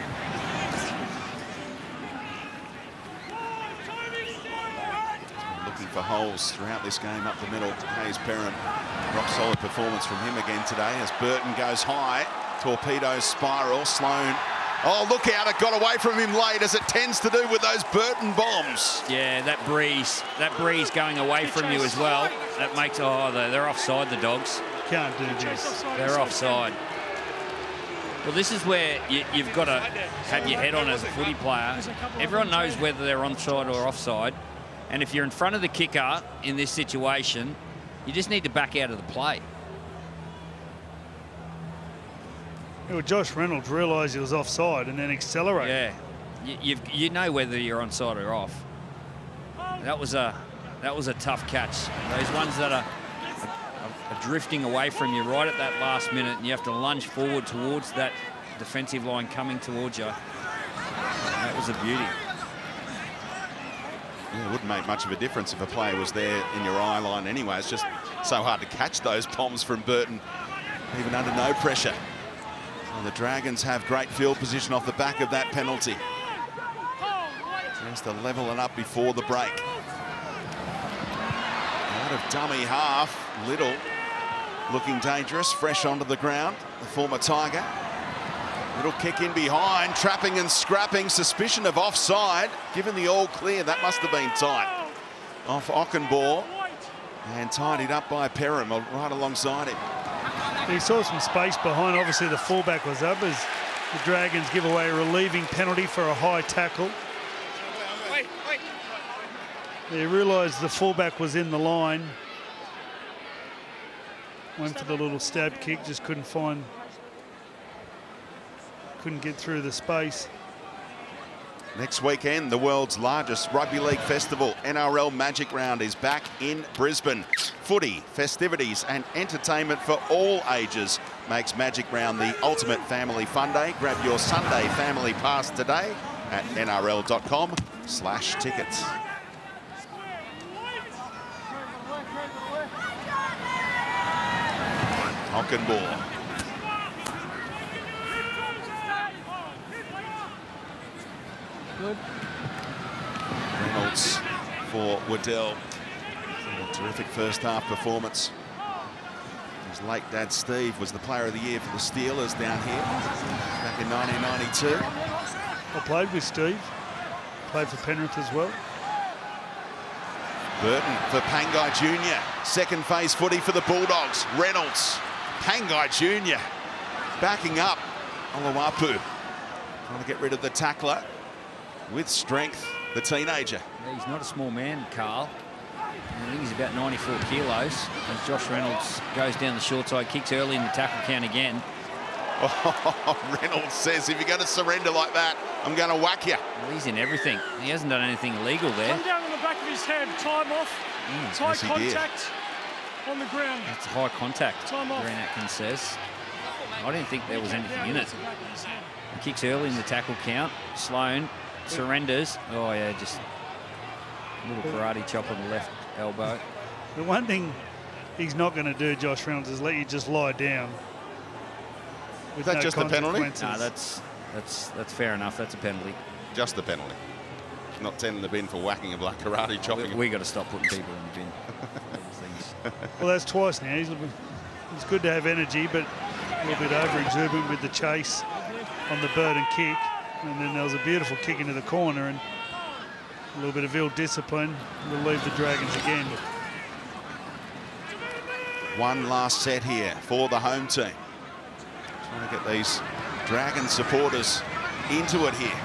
S1: Looking for holes throughout this game up the middle. Hayes Perrin, rock solid performance from him again today as Burton goes high. Torpedo spiral. Sloan. Oh, look out, it got away from him late, as it tends to do with those Burton bombs.
S2: Yeah, that breeze going away from you as well. That makes, oh, they're offside, the Dogs.
S4: Can't do this.
S2: They're offside. Well, this is where you've got to have your head on as a footy player. Everyone knows whether they're onside or offside. And if you're in front of the kicker in this situation, you just need to back out of the play.
S4: Well, Josh Reynolds realised he was offside and then accelerated.
S2: Yeah, you know whether you're onside or off. That was a tough catch. Those ones that are drifting away from you right at that last minute, and you have to lunge forward towards that defensive line coming towards you. That was a beauty.
S1: Yeah, it wouldn't make much of a difference if a player was there in your eye line anyway. It's just so hard to catch those bombs from Burton, even under no pressure. And the Dragons have great field position off the back of that penalty. Just to level it up before the break. Out of dummy half, Little looking dangerous, fresh onto the ground, the former Tiger. Little kick in behind, trapping and scrapping, suspicion of offside. Given the all clear, that must have been tight. Off Ockenbaugh, and tidied up by Perham right alongside him.
S4: He saw some space behind. Obviously, the fullback was up as the Dragons give away a relieving penalty for a high tackle. They realised the fullback was in the line. Went for the little stab kick, just couldn't get through the space.
S1: Next weekend, the world's largest rugby league festival, NRL Magic Round, is back in Brisbane. Footy, festivities and entertainment for all ages makes Magic Round the ultimate family fun day. Grab your Sunday family pass today at nrl.com/tickets. Ockenbaugh.
S2: Good.
S1: Reynolds for Waddell. A terrific first half performance. His late dad Steve was the player of the year for the Steelers down here back in 1992.
S4: I played with Steve. Played for Penrith as well.
S1: Burton for Pangai Jr. Second phase footy for the Bulldogs. Reynolds. Pangai Jr. backing up. Oluwapu trying to get rid of the tackler with strength, the teenager.
S2: Yeah, he's not a small man, Carl. I think he's about 94 kilos. As Josh Reynolds goes down the short side, kicks early in the tackle count again.
S1: Oh, Reynolds says, if you're going to surrender like that, I'm going to whack you.
S2: Well, he's in everything. He hasn't done anything illegal there.
S3: Come down on the back of his head, time off. It's high contact on the ground.
S2: It's high contact,
S3: Time off.
S2: Green Atkins says. I didn't think there was anything in it. He kicks early in the tackle count. Sloan surrenders. Oh, yeah, just a little karate chop on the left elbow.
S4: The one thing he's not going to do, Josh Reynolds, is let you just lie down.
S1: Is that just the penalty?
S2: No, that's fair enough. That's a penalty.
S1: Just the penalty. Not 10 in the bin for whacking a black karate chopping.
S2: We got to stop putting people in the bin.
S4: Well, that's twice now. It's good to have energy, but a little bit over-exuberant with the chase on the Burton kick. And then there was a beautiful kick into the corner and a little bit of ill-discipline will leave the Dragons again.
S1: One last set here for the home team. Trying to get these Dragon supporters into it here.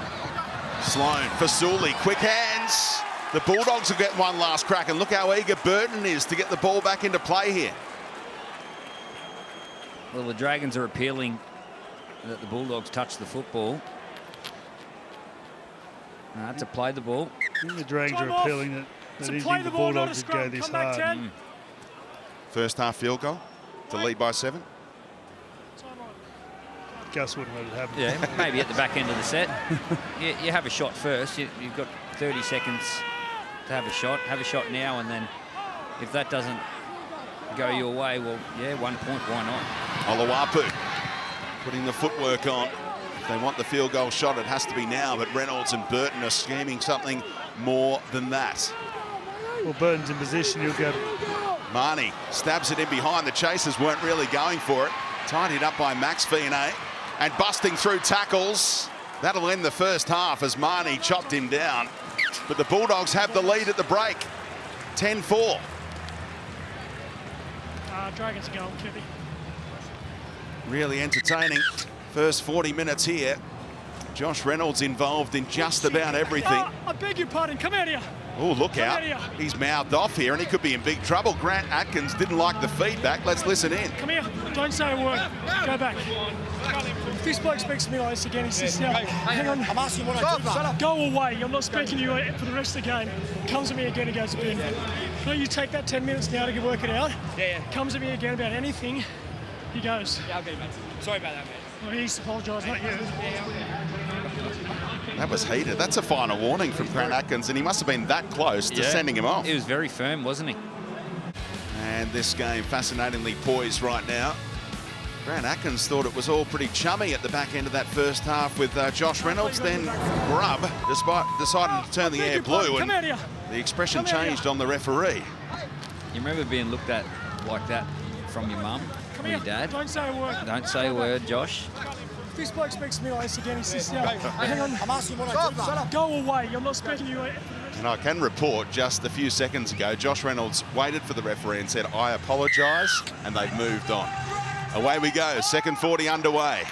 S1: Sloan for Sully, quick hands. The Bulldogs will get one last crack, and look how eager Burton is to get the ball back into play here.
S2: Well, the Dragons are appealing that the Bulldogs touch the football. To play the ball.
S4: I think the Dragons are appealing that they didn't think the Bulldogs would go this hard.
S1: First half field goal to lead by 7.
S4: Gus wouldn't let it happen.
S2: Yeah, maybe at the back end of the set. You have a shot first. You've got 30 seconds to have a shot. Have a shot now, and then if that doesn't go your way, well, yeah, 1 point, why not?
S1: Oluwapu putting the footwork on. If they want the field goal shot, it has to be now, but Reynolds and Burton are scheming something more than that.
S4: Well, Burton's in position, he'll go.
S1: Marnie stabs it in behind. The chasers weren't really going for it. Tidied up by Max Finet and busting through tackles. That'll end the first half as Marnie chopped him down. But the Bulldogs have the lead at the break. 10-4.
S3: Dragons are going, Kevy.
S1: Really entertaining first 40 minutes here. Josh Reynolds involved in just about everything.
S3: I beg your pardon, come out here.
S1: Oh, look out. He's mouthed off here and he could be in big trouble. Grant Atkins didn't like the feedback. Let's listen in.
S3: Come here, don't say a word. Go back. If this bloke speaks to me like this again, he says, hang on. I'm asking what I do. Shut up. Go away. I'm not speaking to you for the rest of the game. Comes to me again, he goes, Ben, no, you take that 10 minutes now to work it out. Yeah. Comes to me again about anything, he goes. Yeah, okay, mate. Sorry about that, mate. Well, he's apologised, not you.
S1: That was heated. That's a final warning from Grant Atkins, and he must have been that close to sending him off.
S2: He was very firm, wasn't he?
S1: And this game fascinatingly poised right now. Grant Atkins thought it was all pretty chummy at the back end of that first half with Josh Reynolds. Then Grubb decided to turn the air blue, and the expression changed on the referee.
S2: You remember being looked at like that from your mum or your dad?
S3: Don't say a word.
S2: Don't say a word, Josh.
S3: If this bloke speaks to me like this again, he says, hang on. I'm asking what I do. Shut up. Go away. I'm not speaking to you.
S1: And I can report just a few seconds ago, Josh Reynolds waited for the referee and said, I apologise, and they've moved on. Away we go, second 40 underway.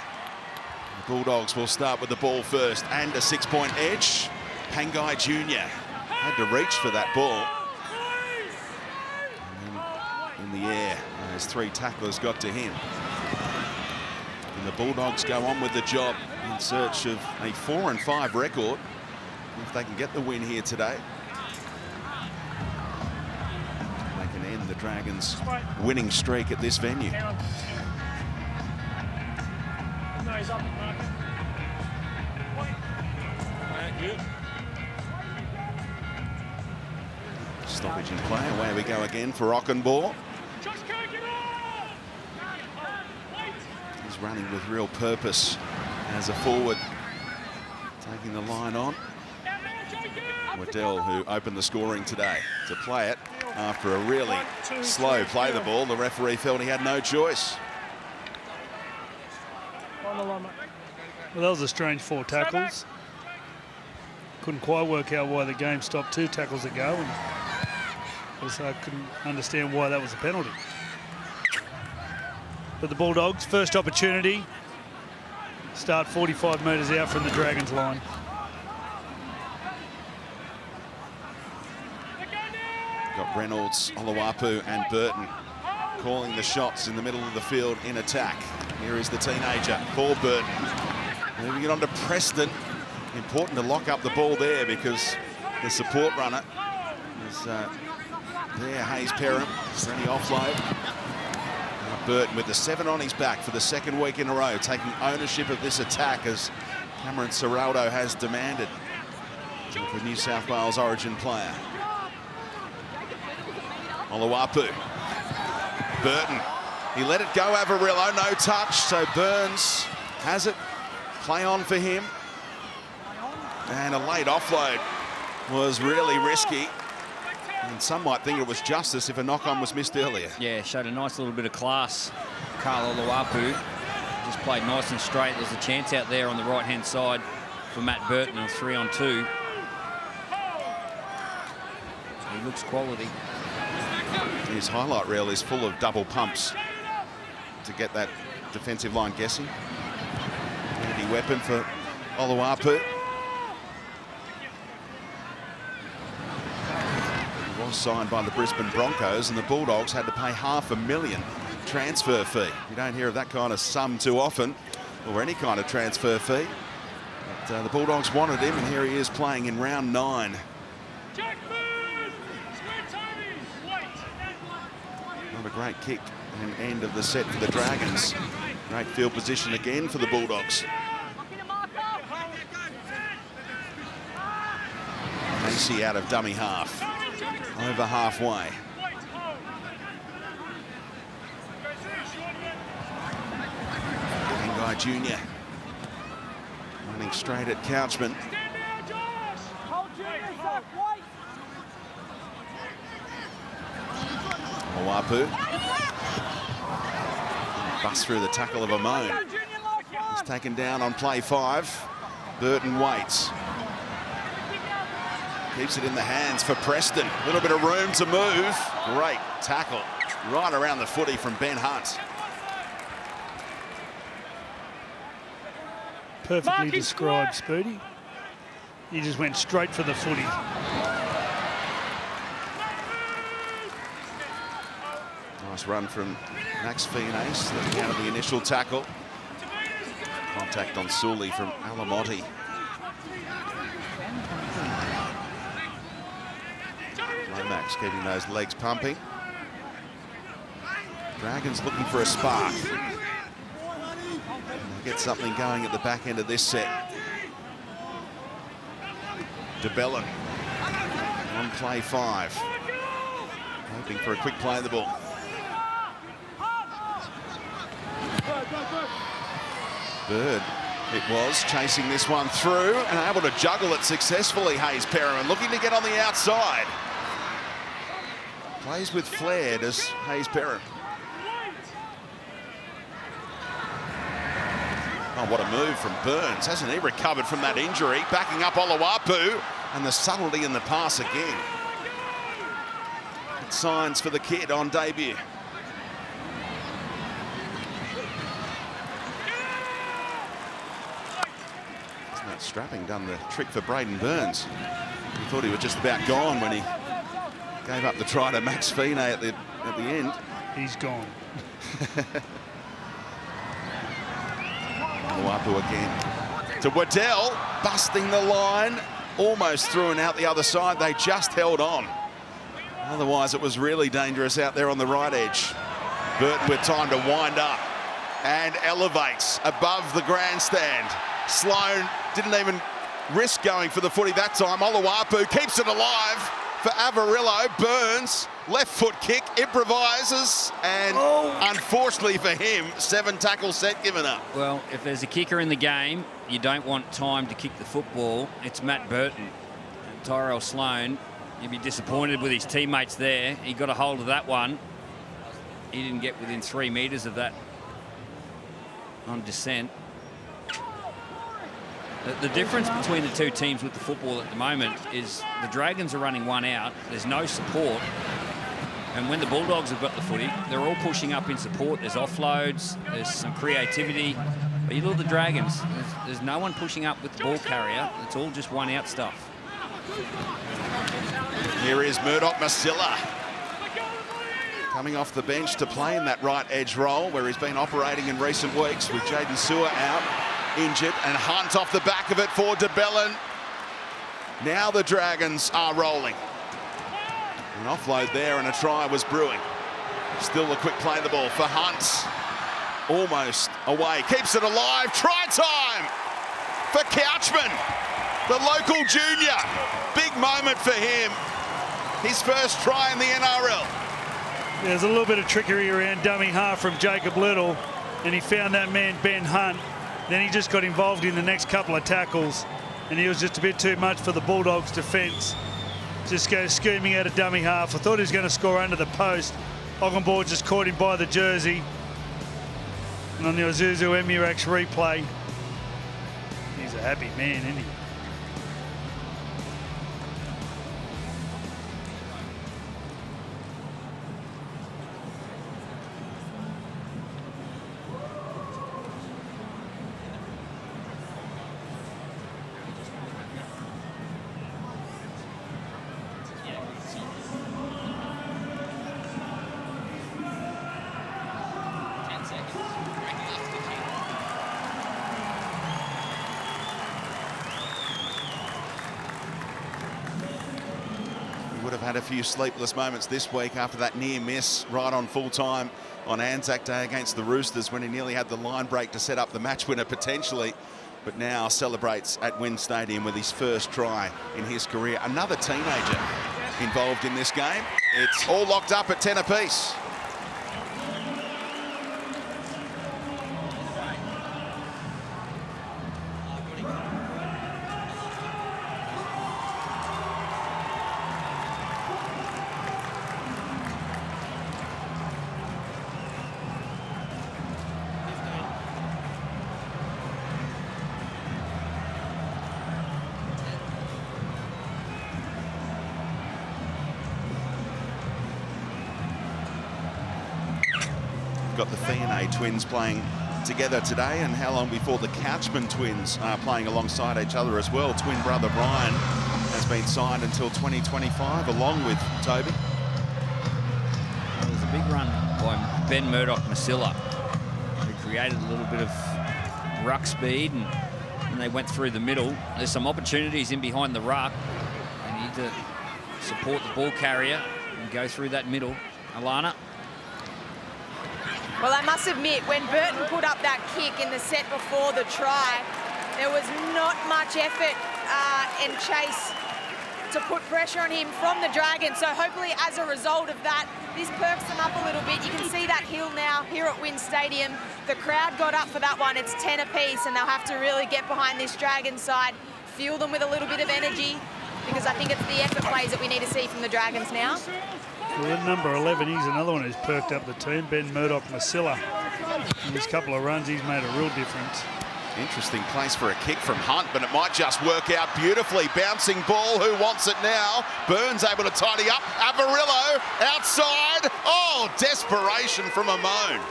S1: The Bulldogs will start with the ball first and a 6-point edge. Pangai Jr. had to reach for that ball. And then in the air, those 3 tacklers got to him. And the Bulldogs go on with the job in search of a 4-5 record. If they can get the win here today, they can end the Dragons' winning streak at this venue.
S3: No, he's up.
S1: Stoppage in play. Away we go again for Ockenbaugh. He's running with real purpose as a forward, taking the line on. Waddell, who opened the scoring today, to play it after a really slow play the ball. The referee felt he had no choice.
S4: Well, that was a strange 4 tackles. Couldn't quite work out why the game stopped 2 tackles ago, and I couldn't understand why that was a penalty. But the Bulldogs, first opportunity, start 45 metres out from the Dragons line.
S1: Got Reynolds, Oluwapu and Burton calling the shots in the middle of the field in attack. Here is the teenager for Burton. Moving it on to Preston. Important to lock up the ball there because the support runner is there, Hayes Perham, for any offload. Burton with the 7 on his back for the 2nd week in a row, taking ownership of this attack as Cameron Ciraldo has demanded for New South Wales origin player. Oluwapu. Burton. He let it go, Avarillo, no touch, so Burns has it. Play on for him. And a late offload was really risky. And some might think it was justice if a knock-on was missed earlier.
S2: Yeah, showed a nice little bit of class. Carl Oluwapu just played nice and straight. There's a chance out there on the right-hand side for Matt Burton on 3-on-2. He looks quality.
S1: His highlight reel is full of double pumps to get that defensive line guessing. Handy weapon for Oluwapu. was signed by the Brisbane Broncos, and the Bulldogs had to pay $500,000 transfer fee. You don't hear of that kind of sum too often, or any kind of transfer fee. But the Bulldogs wanted him, and here he is playing in round 9. Not a great kick and end of the set for the Dragons. Great field position again for the Bulldogs. Macy out of dummy half, over halfway. Guy Jr. running straight at Couchman. Owapu. Busts through the tackle of Amone. He's taken down on play 5. Burton waits. Keeps it in the hands for Preston. A little bit of room to move. Great tackle right around the footy from Ben Hunt.
S4: Perfectly described, Spoody. He just went straight for the footy.
S1: Nice run from Max Fiennes, looking out of the initial tackle. Contact on Sully from Alamotti. Lomax keeping those legs pumping. Dragons looking for a spark. Get something going at the back end of this set. DeBellin on play 5. Hoping for a quick play of the ball. Bird, it was, chasing this one through and able to juggle it successfully, Hayes Perriman, looking to get on the outside. Plays with flair, does Hayes Perriman. Oh, what a move from Burns. Hasn't he recovered from that injury? Backing up Oluwapu, and the subtlety in the pass again. Good signs for the kid on debut. Isn't that strapping done the trick for Braden Burns? He thought he was just about gone when he gave up the try to Max Fiennes at the end.
S4: He's gone.
S1: Oluwapu again to Waddell, busting the line, almost through and out the other side. They just held on. Otherwise, it was really dangerous out there on the right edge. Burton with time to wind up and elevates above the grandstand. Sloan didn't even risk going for the footy that time. Oluwapu keeps it alive for Avarillo. Burns, left foot kick, improvises, and unfortunately for him, 7 tackle set given up.
S2: Well, if there's a kicker in the game, you don't want time to kick the football. It's Matt Burton. And Tyrell Sloan, you'd be disappointed with his teammates there. He got a hold of that one. He didn't get within 3 metres of that on descent. The difference between the two teams with the football at the moment is the Dragons are running one out. There's no support. And when the Bulldogs have got the footy, they're all pushing up in support. There's offloads, there's some creativity. But you look at the Dragons, there's no one pushing up with the ball carrier. It's all just one out stuff.
S1: Here is Murdoch Masilla, coming off the bench to play in that right edge role where he's been operating in recent weeks with Jaden Sewer out, injured, and Hunt off the back of it for DeBellin. Now the Dragons are rolling. An offload there and a try was brewing. Still a quick play of the ball for Hunt. Almost away, keeps it alive, try time for Couchman, the local junior. Big moment for him. His first try in the NRL.
S4: There's a little bit of trickery around dummy half from Jacob Little, and he found that man Ben Hunt. Then he just got involved in the next couple of tackles, and he was just a bit too much for the Bulldogs' defence. Just goes screaming out of dummy half. I thought he was going to score under the post. Ogdenboard just caught him by the jersey. And on the Ozuzu Emirax replay, he's a happy man, isn't he?
S1: would have had a few sleepless moments this week after that near miss right on full time on Anzac Day against the Roosters when he nearly had the line break to set up the match winner potentially, but now celebrates at WIN Stadium with his first try in his career. Another teenager involved in this game. It's all locked up at 10 apiece. Got the Fianet twins playing together today, and how long before the Couchman twins are playing alongside each other as well. Twin brother Brian has been signed until 2025 along with Toby.
S2: Well, there's a big run by Ben Murdoch-Masila, who created a little bit of ruck speed, and they went through the middle. There's some opportunities in behind the ruck. They need to support the ball carrier and go through that middle. Alana.
S6: Well, I must admit, when Burton put up that kick in the set before the try, there was not much effort and chase to put pressure on him from the Dragons. So hopefully, as a result of that, this perks them up a little bit. You can see that hill now here at WIN Stadium. The crowd got up for that one. It's 10 apiece, and they'll have to really get behind this Dragons side, fuel them with a little bit of energy, because I think it's the effort plays that we need to see from the Dragons now.
S4: Well, number 11, he's another one who's perked up the team, Ben Murdoch-Masila. In his couple of runs, he's made a real difference.
S1: Interesting place for a kick from Hunt, but it might just work out beautifully. Bouncing ball, who wants it now? Burns able to tidy up. Avarillo outside. Oh, desperation from Amone.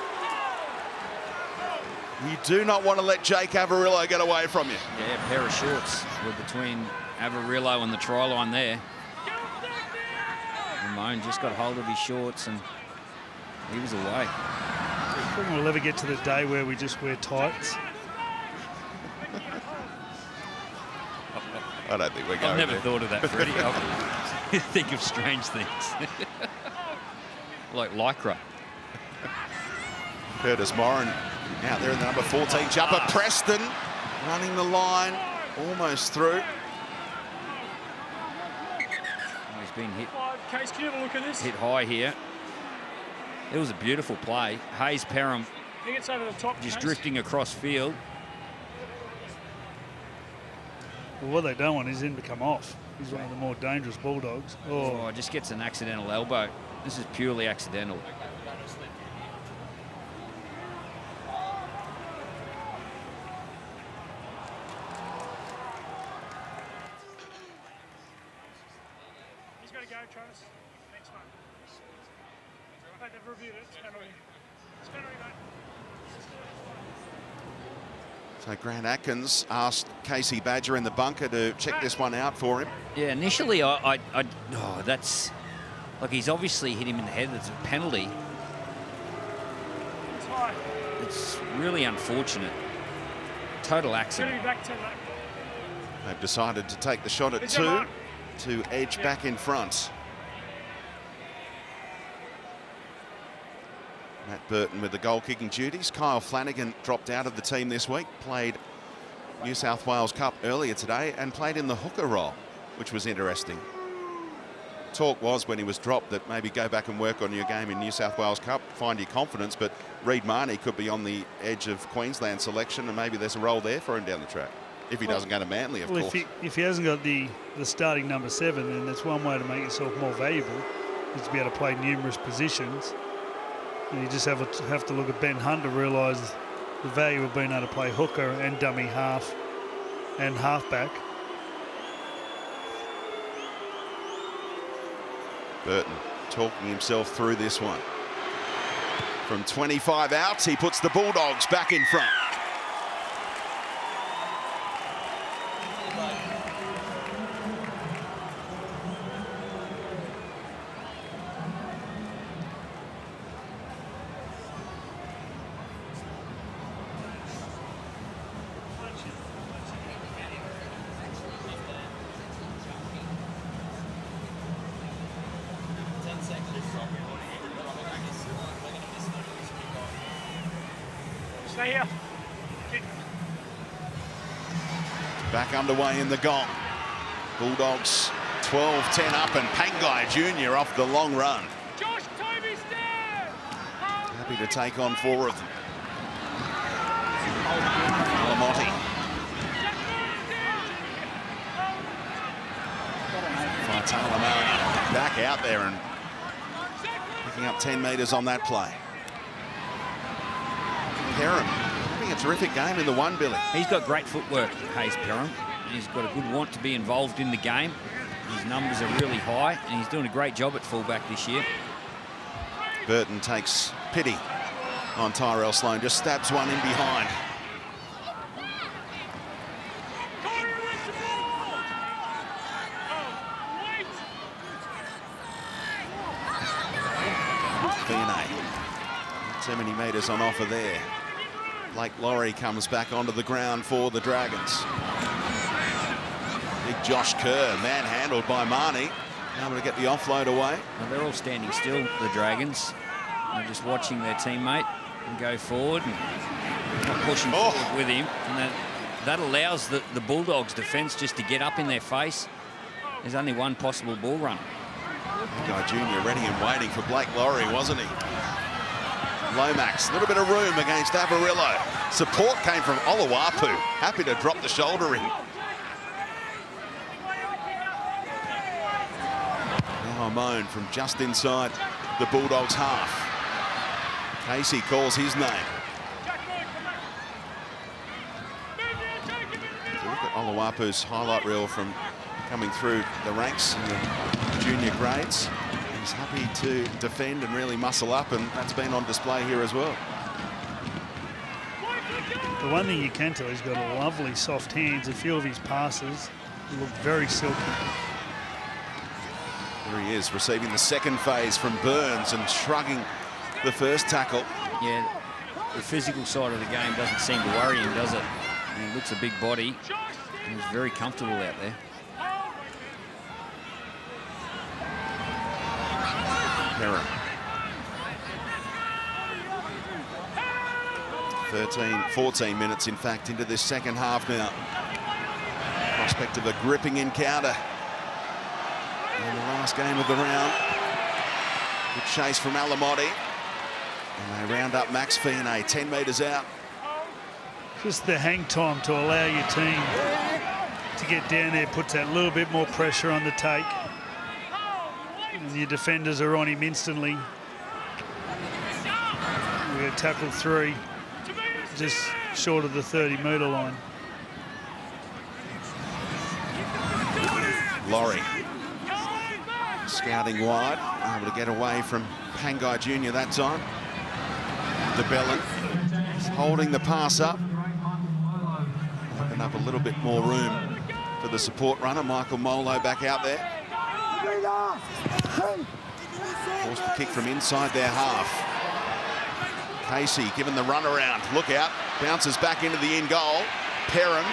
S1: You do not want to let Jake Avarillo get away from you.
S2: Yeah, a pair of shorts were between Avarillo and the try line there. Ramon just got hold of his shorts and he was away.
S4: I think we'll ever get to the day where we just wear tights.
S1: I don't think we're going
S2: I've never
S1: there.
S2: thought of that, Freddie. I think of strange things. Like Lycra.
S1: Curtis Moran out there in the number 14 jumper. Preston running the line, almost through.
S2: He's been hit.
S3: Case, can you have a look at this?
S2: Hit high here. It was a beautiful play. Hayes Perham
S3: He gets over the top.
S2: just
S3: Case.
S2: drifting across field.
S4: Well, what they don't want is him to come off. He's one of the more dangerous Bulldogs. Oh,
S2: Oh, just gets an accidental elbow. This is purely accidental.
S3: He's got to go, Travis. Next one. Mate, they've reviewed it. It's penalty. It's penalty, mate.
S1: So Grant Atkins asked Casey Badger in the bunker to check this one out for him.
S2: Yeah, initially oh, that's like he's obviously hit him in the head. It's a penalty.
S3: It's high.
S2: It's really unfortunate. Total accident.
S3: Penalty back 10, mate.
S1: They've decided to take the shot at
S3: Is that
S1: 2
S3: mark?
S1: to edge back in front. Matt Burton with the goal-kicking duties. Kyle Flanagan dropped out of the team this week, played New South Wales Cup earlier today and played in the hooker role, which was interesting. Talk was when he was dropped that maybe go back and work on your game in New South Wales Cup, find your confidence, but Reid Marnie could be on the edge of Queensland selection and maybe there's a role there for him down the track. If he doesn't go to Manly, of course.
S4: If he hasn't got the starting number 7, then that's one way to make yourself more valuable, is to be able to play numerous positions. And you just have to look at Ben Hunt to realise the value of being able to play hooker and dummy half and halfback.
S1: Burton talking himself through this one. From 25 out, he puts the Bulldogs back in front.
S3: Stay here.
S1: Back underway in the gong. Bulldogs 12-10 up, and Pangai Jr. off the long run.
S3: Josh, Toby, stand!
S1: Happy to take on 4 of them. Lamotti. Faitalamani back out there and picking up 10 metres on that play. Perham having a terrific game in the one, Billy.
S2: He's got great footwork, Hayes Perham. He's got a good want to be involved in the game. His numbers are really high, and he's doing a great job at fullback this year.
S1: Burton takes pity on Tyrell Sloan, just stabs one in behind. Not too many metres on offer there. Blake Laurie comes back onto the ground for the Dragons. Big Josh Kerr, manhandled by Marnie. Able to get the offload away.
S2: Well, they're all standing still, the Dragons. They're just watching their teammate and go forward and not pushing forward with him. And that allows the Bulldogs defence just to get up in their face. There's only one possible ball run.
S1: Guy Jr. ready and waiting for Blake Laurie, wasn't he? Lomax, a little bit of room against Avarillo. Support came from Olawapu. Happy to drop the shoulder in. Now a moan from just inside the Bulldogs' half. Casey calls his name. So look at Olawapu's highlight reel from coming through the ranks in the junior grades. He's happy to defend and really muscle up, and that's been on display here as well.
S4: The one thing you can tell, he's got lovely soft hands. A few of his passes look very silky.
S1: There he is, receiving the second phase from Burns and shrugging the first tackle.
S2: Yeah, the physical side of the game doesn't seem to worry him, does it? He looks a big body, and he's very comfortable out there.
S1: Perham. 14 minutes, in fact, into this second half now. Prospect of a gripping encounter in the last game of the round. Good chase from Alamotti. And they round up Max Fionney, 10 metres out.
S4: Just the hang time to allow your team to get down there puts that little bit more pressure on the take. And your defenders are on him instantly. We had tackle 3, just short of the 30-metre line.
S1: Laurie scouting wide, able to get away from Pangai Jr. that time. DeBellin holding the pass up. Open up a little bit more room for the support runner. Michael Molo back out there. Forced the kick from inside their half. Casey given the run around. Look out. Bounces back into the in goal. Perham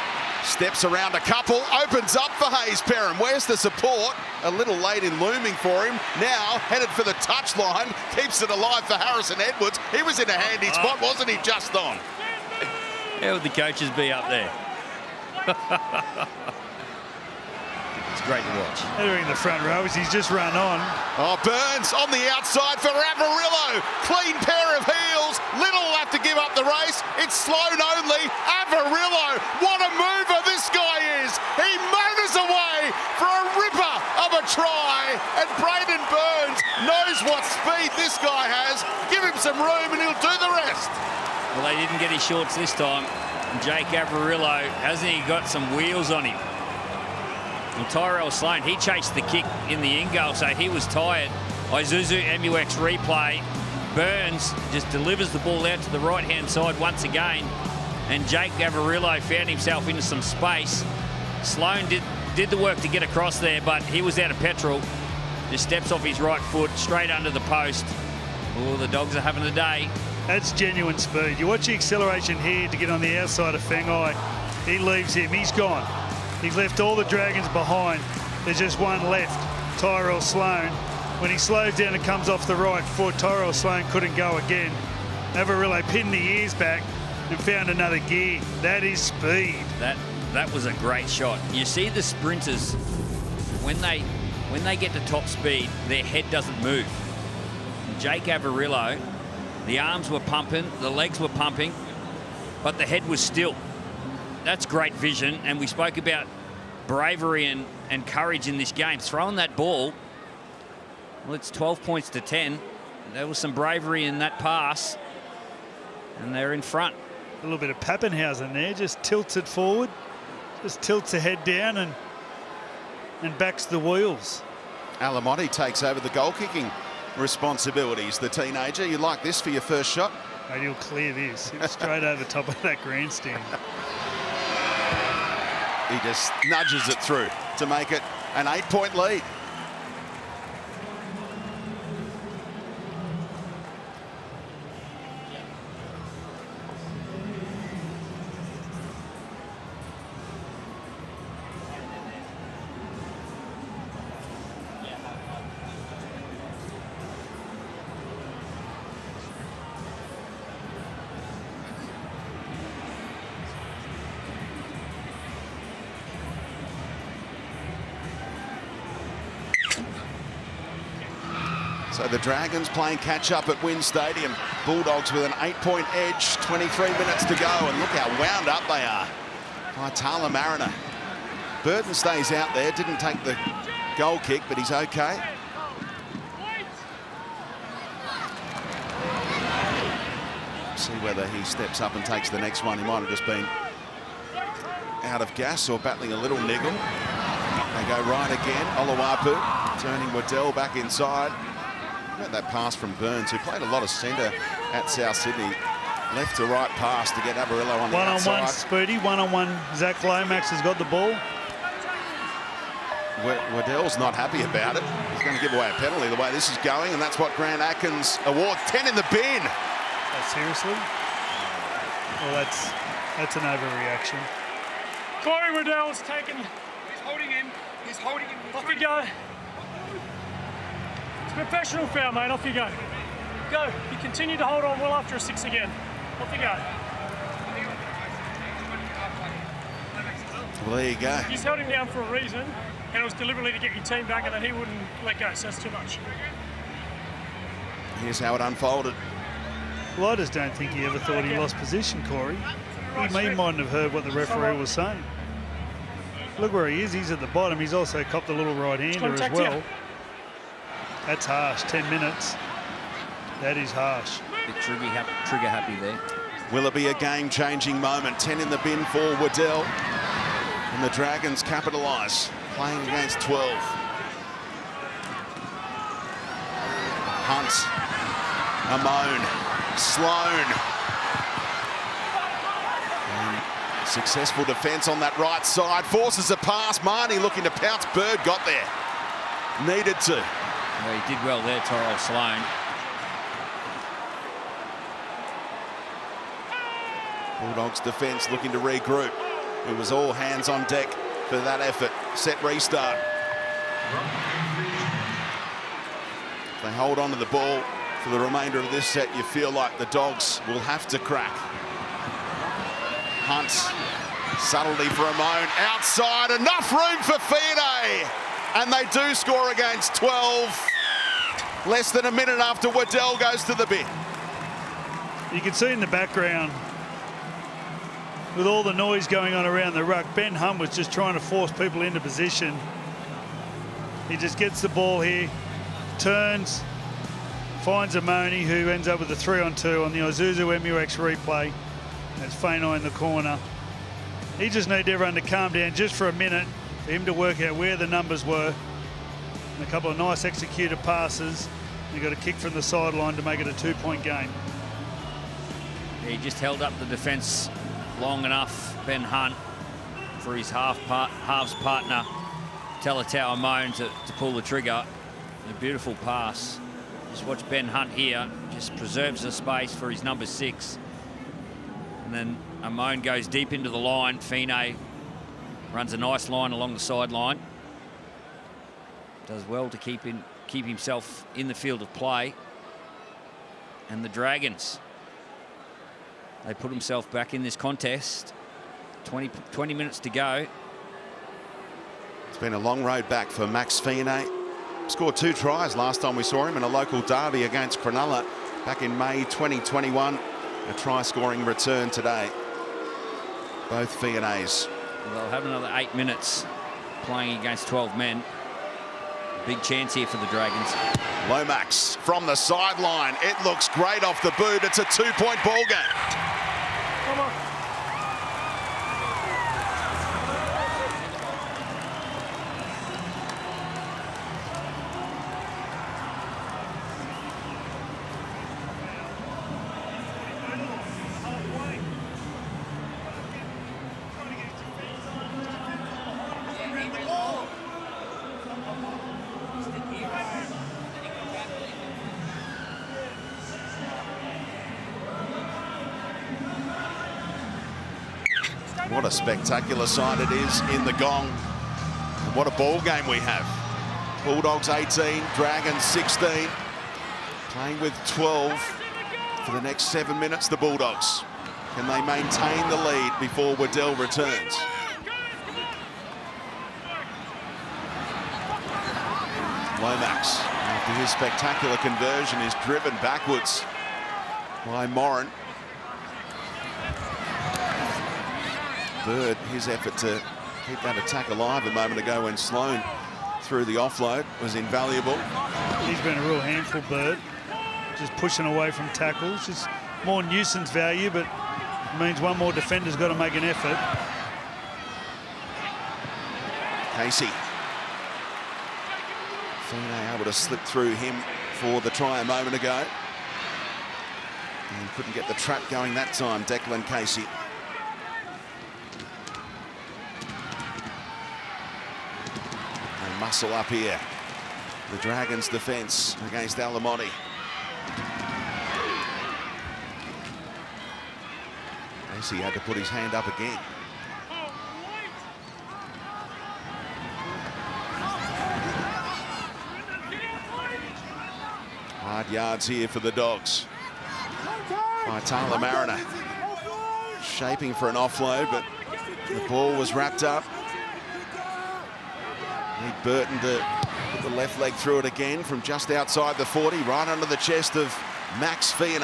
S1: steps around a couple. Opens up for Hayes Perham. Where's the support? A little late in looming for him. Now headed for the touchline. Keeps it alive for Harrison Edwards. He was in a handy spot, wasn't he? Just on.
S2: How would the coaches be up there? It's great to watch.
S4: They're in the front row as he's just run on.
S1: Oh, Burns on the outside for Avarillo. Clean pair of heels. Little will have to give up the race. It's Sloan only. Avarillo, what a mover this guy is. He motors away for a ripper of a try. And Braden Burns knows what speed this guy has. Give him some room and he'll do the rest.
S2: Well, they didn't get his shorts this time. And Jake Avarillo, hasn't he got some wheels on him? And Tyrell Sloan, he chased the kick in the in goal, so he was tired. Isuzu MUX replay. Burns just delivers the ball out to the right-hand side once again. And Jake Avarillo found himself into some space. Sloan did the work to get across there, but he was out of petrol. Just steps off his right foot, straight under the post. Oh, the Dogs are having a day.
S4: That's genuine speed. You watch the acceleration here to get on the outside of Fengai. He leaves him, he's gone. He's left all the Dragons behind. There's just one left, Tyrell Sloan. When he slows down and comes off the right foot, Tyrell Sloan couldn't go again. Avarillo pinned the ears back, and found another gear. That is speed.
S2: That was a great shot. You see the sprinters, when they get to top speed, their head doesn't move. Jake Averillo, the arms were pumping, the legs were pumping, but the head was still. That's great vision, and we spoke about bravery and courage in this game. Throwing that ball, well, it's 12 points to 10. There was some bravery in that pass, and they're in front.
S4: A little bit of Pappenhausen there, just tilts it forward, just tilts the head down and backs the wheels.
S1: Alamotti takes over the goal kicking responsibilities. The teenager, you like this for your first shot?
S4: Mate, he'll clear this. He'll straight over the top of that grandstand.
S1: He just nudges it through to make it an 8-point lead. So the Dragons playing catch-up at Wynn Stadium. Bulldogs with an 8-point edge, 23 minutes to go, and look how wound up they are by Tala Mariner. Burton stays out there, didn't take the goal kick, but he's okay. See whether he steps up and takes the next one. He might have just been out of gas or battling a little niggle. They go right again. Oluwapu turning Waddell back inside. About that pass from Burns, who played a lot of centre at South Sydney. Left to right pass to get Averillo on the outside.
S4: One-on-one, Spoody. One-on-one, Zach Lomax has got the ball.
S1: Waddell's not happy about it. He's going to give away a penalty the way this is going, and that's what Grant Atkins awards. 10 in the bin.
S4: Seriously? Well, that's an overreaction.
S3: Corey Waddell's taken.
S7: He's holding him. He's holding him.
S3: Off you go. It's a professional foul, mate. Off you go. Go. You continue to hold on well after a 6 again. Off you go.
S1: Well, there you go.
S3: He's held him down for a reason, and it was deliberately to get your team back, and then he wouldn't let go, so that's too much.
S1: Here's how it unfolded.
S4: Well, I just don't think he ever thought he lost position, Corey. He mightn't have heard what the referee was saying. Look where he is. He's at the bottom. He's also copped a little right-hander as well. That's harsh. 10 minutes. That is harsh.
S2: Bit trigger happy there.
S1: Will it be a game-changing moment? 10 in the bin for Waddell. And the Dragons capitalise, playing against 12. Hunt. Amone. Sloan. And successful defence on that right side. Forces a pass. Marnie looking to pounce. Bird got there. Needed to.
S2: Well, he did well there, Tyrell Sloan.
S1: Bulldogs defence looking to regroup. It was all hands on deck for that effort. Set restart. If they hold on to the ball for the remainder of this set, you feel like the Dogs will have to crack. Hunt, subtlety for Amone, outside, enough room for Fide, and they do score against 12. Less than a minute after Waddell goes to the bin.
S4: You can see in the background, with all the noise going on around the ruck, Ben Hunt was just trying to force people into position. He just gets the ball here, turns, finds Amone, who ends up with a 3-on-2 on the Isuzu MUX replay. That's Fainai in the corner. He just needed everyone to calm down just for a minute for him to work out where the numbers were. And a couple of nice executed passes. He got a kick from the sideline to make it a 2-point game.
S2: He just held up the defence long enough, Ben Hunt, for his halves partner, Talatau Amone, to pull the trigger. A beautiful pass. Just watch Ben Hunt here, just preserves the space for his number 6. And then Amone goes deep into the line. Fine runs a nice line along the sideline. Does well to keep himself in the field of play. And the Dragons they put themselves back in this contest. 20 minutes to go.
S1: It's been a long road back for Max Fiene. Scored 2 tries last time we saw him in a local derby against Cronulla back in May 2021. A try-scoring return today. Both Fienes.
S2: They'll have another 8 minutes playing against 12 men. Big chance here for the Dragons.
S1: Lomax from the sideline. It looks great off the boot. It's a 2-point ball game.
S3: Come on.
S1: What a spectacular sight it is in the Gong. What a ball game we have. Bulldogs 18, Dragons 16. Playing with 12 for the next 7 minutes, the Bulldogs. Can they maintain the lead before Waddell returns? Lomax, after his spectacular conversion, is driven backwards by Moran. Bird, his effort to keep that attack alive a moment ago when Sloan threw the offload was invaluable.
S4: He's been a real handful, Bird. Just pushing away from tackles. It's more nuisance value, but it means one more defender's got to make an effort.
S1: Casey. Fiene able to slip through him for the try a moment ago. And couldn't get the trap going that time, Declan Casey. Muscle up here. The Dragons' defence against Alamotti. Casey had to put his hand up again. Hard yards here for the Dogs. By Taylor Mariner. Shaping for an offload, but the ball was wrapped up. Need Burton to put the left leg through it again from just outside the 40, right under the chest of Max Fiene.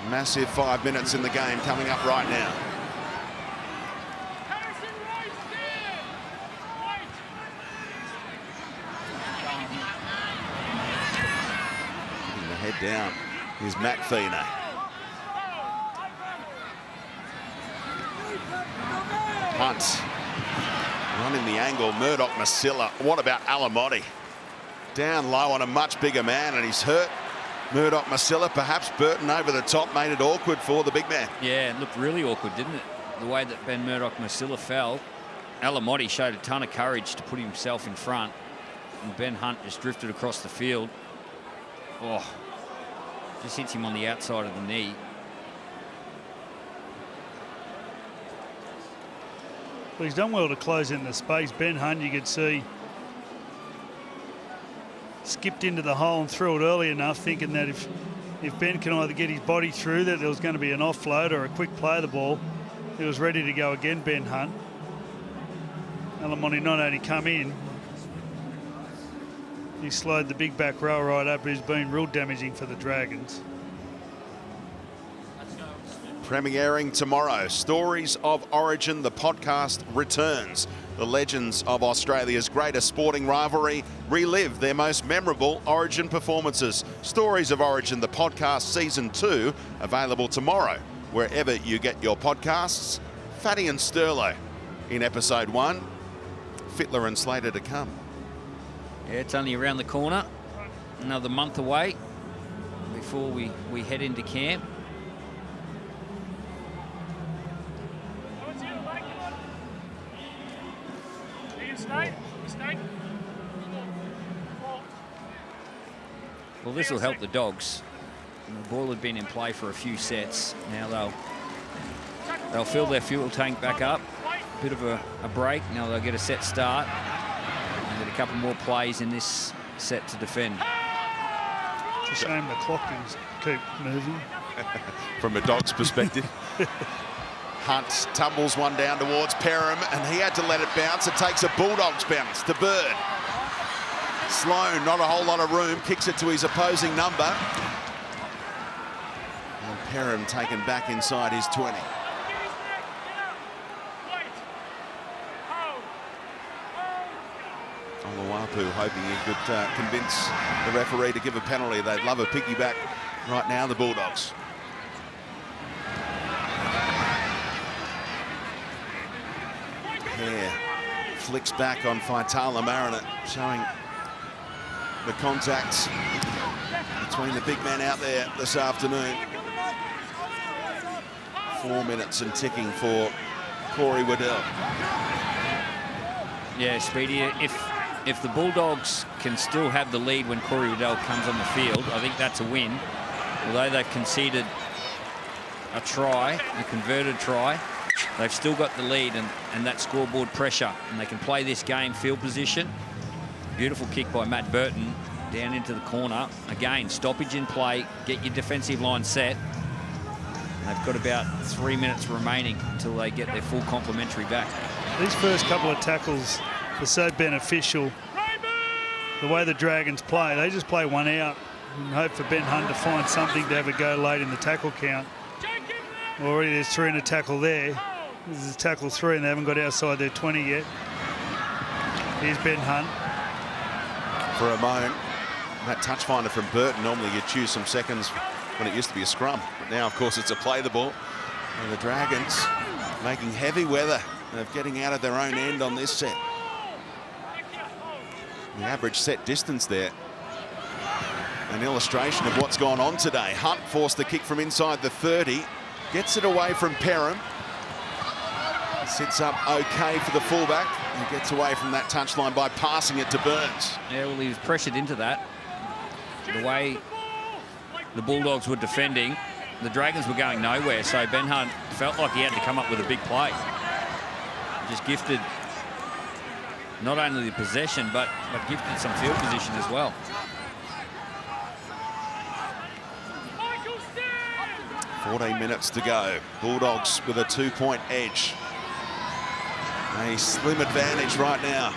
S1: Massive 5 minutes in the game coming up right now. Putting the head down is Matt Fiene. Hunt running the angle. Murdoch Masilla. What about Alamotti? Down low on a much bigger man, and he's hurt. Murdoch Masilla, perhaps Burton over the top, made it awkward for the big man.
S2: Yeah, it looked really awkward, didn't it? The way that Ben Murdoch Masilla fell. Alamotti showed a ton of courage to put himself in front, and Ben Hunt just drifted across the field. Oh, just hits him on the outside of the knee.
S4: Well, he's done well to close in the space. Ben Hunt, you could see, skipped into the hole and threw it early enough, thinking that if Ben can either get his body through, that there was going to be an offload or a quick play of the ball. He was ready to go again, Ben Hunt. Alamotti not only come in, he slowed the big back row right up, who's been real damaging for the Dragons.
S1: Premiering tomorrow, Stories of Origin, the podcast returns. The legends of Australia's greatest sporting rivalry relive their most memorable Origin performances. Stories of Origin, the podcast, Season 2, available tomorrow, wherever you get your podcasts. Fatty and Sterlo in Episode 1. Fittler and Slater to come.
S2: Yeah, it's only around the corner. Another month away before we head into camp. Well, this will help the Dogs. The ball had been in play for a few sets. Now they'll fill their fuel tank back up. Bit of a break. Now they'll get a set start. And get a couple more plays in this set to defend.
S4: It's a shame the clock is keep moving.
S1: From a Dogs perspective. Hunt tumbles one down towards Perham, and he had to let it bounce. It takes a Bulldogs bounce to Bird. Sloan, not a whole lot of room, kicks it to his opposing number. And Perham taken back inside his 20. Oluwapu hoping he could convince the referee to give a penalty. They'd love a piggyback right now, the Bulldogs. Hare flicks back on Faitala Mariner, showing the contacts between the big men out there this afternoon. 4 minutes and ticking for Corey Waddell.
S2: Yeah, Speedy, if the Bulldogs can still have the lead when Corey Waddell comes on the field, I think that's a win. Although they've conceded a try, a converted try, they've still got the lead and that scoreboard pressure, and they can play this game field position. Beautiful kick by Matt Burton down into the corner. Again, stoppage in play, get your defensive line set. And they've got about 3 minutes remaining until they get their full complementary back.
S4: These first couple of tackles are so beneficial. The way the Dragons play, they just play one out and hope for Ben Hunt to find something to have a go late in the tackle count. Already there's 3 in a tackle there. This is tackle 3 and they haven't got outside their 20 yet. Here's Ben Hunt.
S1: For a moment, that touch finder from Burton, normally you'd choose some seconds when it used to be a scrum. But now, of course, it's a play the ball. And the Dragons making heavy weather of getting out of their own end on this set. The average set distance there. An illustration of what's gone on today. Hunt forced the kick from inside the 30. Gets it away from Perham. Sits up okay for the fullback. And gets away from that touchline by passing it to Burns.
S2: Yeah, well, he was pressured into that. The way the Bulldogs were defending, the Dragons were going nowhere. So Ben Hunt felt like he had to come up with a big play. Just gifted not only the possession, but gifted some field position as well.
S1: Michael 14 minutes to go. Bulldogs with a 2-point edge. A slim advantage right now.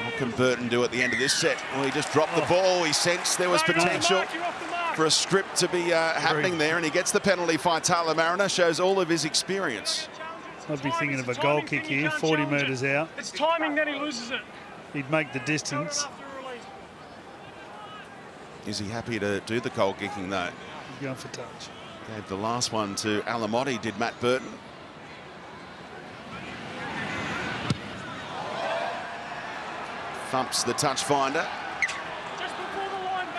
S1: What can Burton do at the end of this set? Well, he just dropped the ball. He sensed there was potential for a strip to be happening there, and he gets the penalty. Faitala Mariner shows all of his experience.
S4: I'd be thinking of a goal kick here, 40 metres out.
S3: It's timing, then he loses it.
S4: He'd make the distance.
S1: Is he happy to do the goal kicking, though?
S4: He's going for touch.
S1: Gave the last one to Alamotti, did Matt Burton. Thumps the touch finder.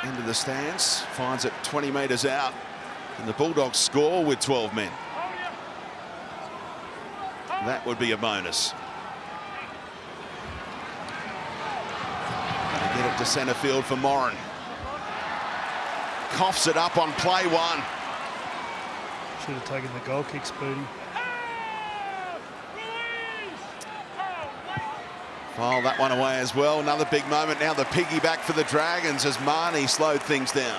S1: Into the stands, finds it 20 metres out. And the Bulldogs score with 12 men. That would be a bonus. They get it to centre field for Moran. Coughs it up on play 1.
S4: Should have taken the goal kick, Spoody.
S1: File that one away as well. Another big moment now. The piggyback for the Dragons as Marnie slowed things down.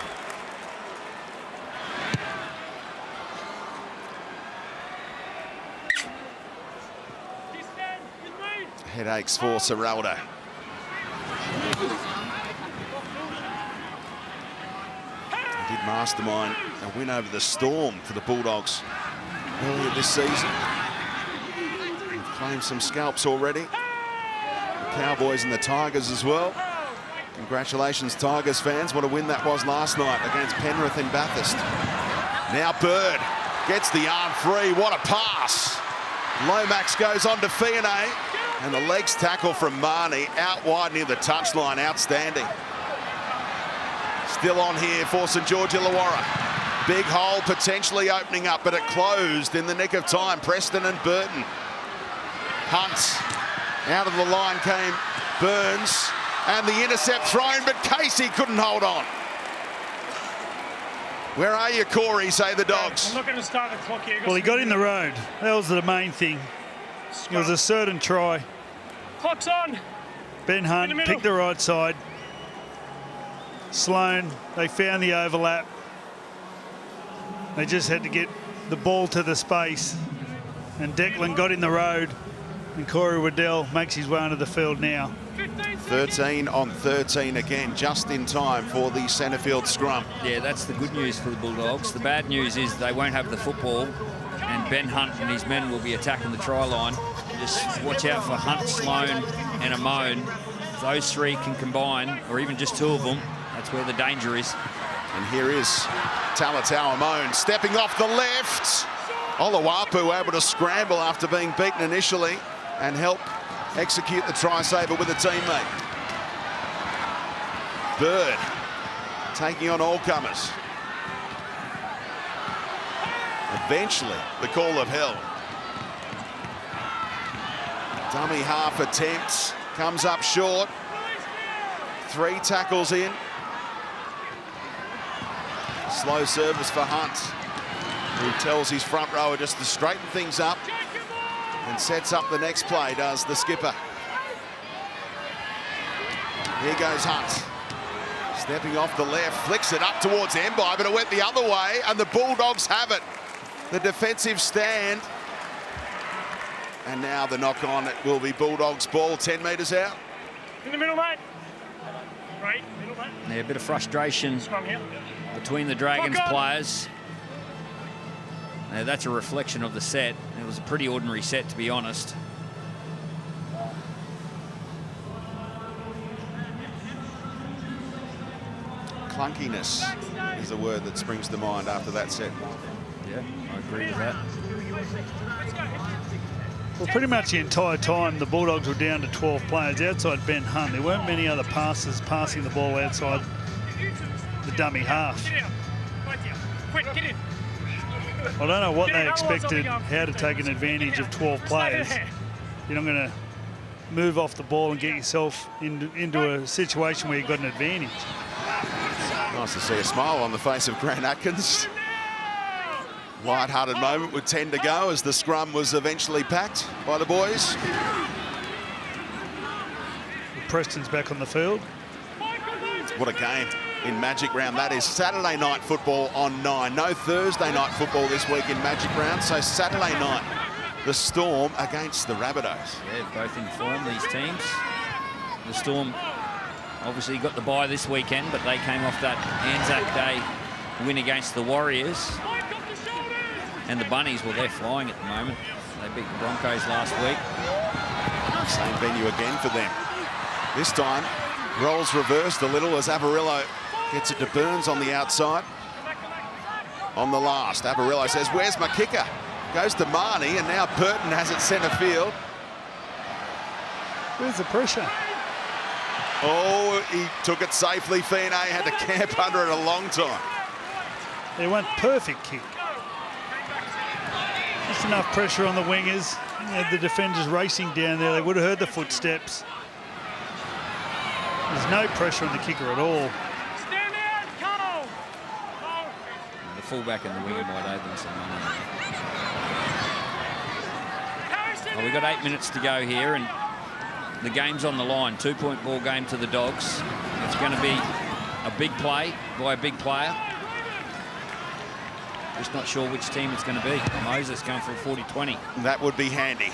S1: Headaches for Serralda. He did mastermind a win over the Storm for the Bulldogs earlier this season. They've claimed some scalps already. The Cowboys and the Tigers as well. Congratulations, Tigers fans. What a win that was last night against Penrith in Bathurst. Now Bird gets the arm free. What a pass. Lomax goes on to Fionney. And the legs tackle from Marnie out wide near the touchline. Outstanding. Still on here for St George Illawarra. Big hole potentially opening up, but it closed in the nick of time. Preston and Burton. Hunt. Out of the line came Burns. And the intercept thrown, but Casey couldn't hold on. Where are you, Corey, say the Dogs?
S3: I'm not going to start the clock here.
S4: Well, he got in the road. That was the main thing. It was a certain try.
S3: Clock's on.
S4: Ben Hunt picked the right side. Sloan, they found the overlap. They just had to get the ball to the space. And Declan got in the road. And Corey Waddell makes his way onto the field now.
S1: 13 on 13 again, just in time for the centre field scrum.
S2: Yeah, that's the good news for the Bulldogs. The bad news is they won't have the football, and Ben Hunt and his men will be attacking the try line. Just watch out for Hunt, Sloan and Amone. If those three can combine, or even just two of them, that's where the danger is.
S1: And here is Talatau Amone stepping off the left. Olawapu able to scramble after being beaten initially and help execute the try saver with a teammate. Bird taking on all comers. Eventually, the call of hell. Dummy half attempt, comes up short. 3 tackles in. Slow service for Hunt, who tells his front rower just to straighten things up and sets up the next play, does the skipper. Here goes Hunt. Stepping off the left, flicks it up towards Mbai, but it went the other way, and the Bulldogs have it. The defensive stand. And now the knock on, it will be Bulldogs ball 10 metres out.
S3: In the middle, mate. Right, middle, mate.
S2: Yeah, a bit of frustration between the Dragons players. Now, that's a reflection of the set. It was a pretty ordinary set, to be honest.
S1: Clunkiness is the word that springs to mind after that set.
S2: Yeah, I agree with that.
S4: Well, pretty much the entire time, the Bulldogs were down to 12 players outside Ben Hunt. There weren't many other passers passing the ball outside the dummy half. I don't know what they expected, how to take an advantage of 12 players. You're not going to move off the ball and get yourself into a situation where you've got an advantage.
S1: Nice to see a smile on the face of Grant Atkins. Light-hearted moment with 10 to go as the scrum was eventually packed by the boys.
S4: Preston's back on the field.
S1: What a game in Magic Round that is. Saturday night football on 9. No Thursday night football this week in Magic Round, so Saturday night, the Storm against the Rabbitohs.
S2: Yeah, both in form, these teams. The Storm obviously got the bye this weekend, but they came off that Anzac Day win against the Warriors. And the Bunnies, well, they're flying at the moment. They beat the Broncos last week.
S1: Same venue again for them. This time, roles reversed a little as Avarillo gets it to Burns on the outside. On the last, Avarillo says, where's my kicker? Goes to Marnie, and now Burton has it centre field.
S4: Where's the pressure?
S1: Oh, he took it safely. Fine had to camp under it a long time.
S4: They went perfect kick. Just enough pressure on the wingers. Had the defenders racing down there. They would have heard the footsteps. There's no pressure on the kicker at all.
S2: The fullback and the winger might owe them some money. Well, we've got 8 minutes to go here, and the game's on the line. 2-point ball game to the Dogs. It's going to be a big play by a big player. Just not sure which team it's going to be. Moses going for a 40-20.
S1: That would be handy.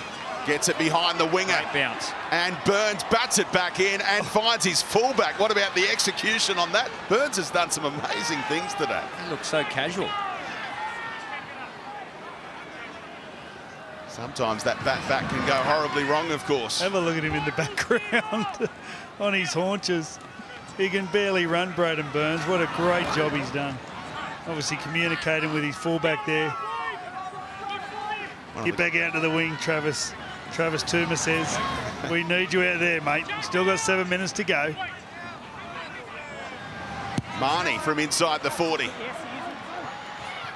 S1: Gets it behind the winger.
S2: Great bounce.
S1: And Burns bats it back in and finds his fullback. What about the execution on that? Burns has done some amazing things today.
S2: He looks so casual.
S1: Sometimes that bat back can go horribly wrong, of course.
S4: Have a look at him in the background on his haunches. He can barely run, Braden Burns. What a great job he's done. Obviously communicating with his fullback there. Get back out to the wing, Travis. Travis Toomer says, we need you out there, mate. Still got 7 minutes to go.
S1: Marnie from inside the 40.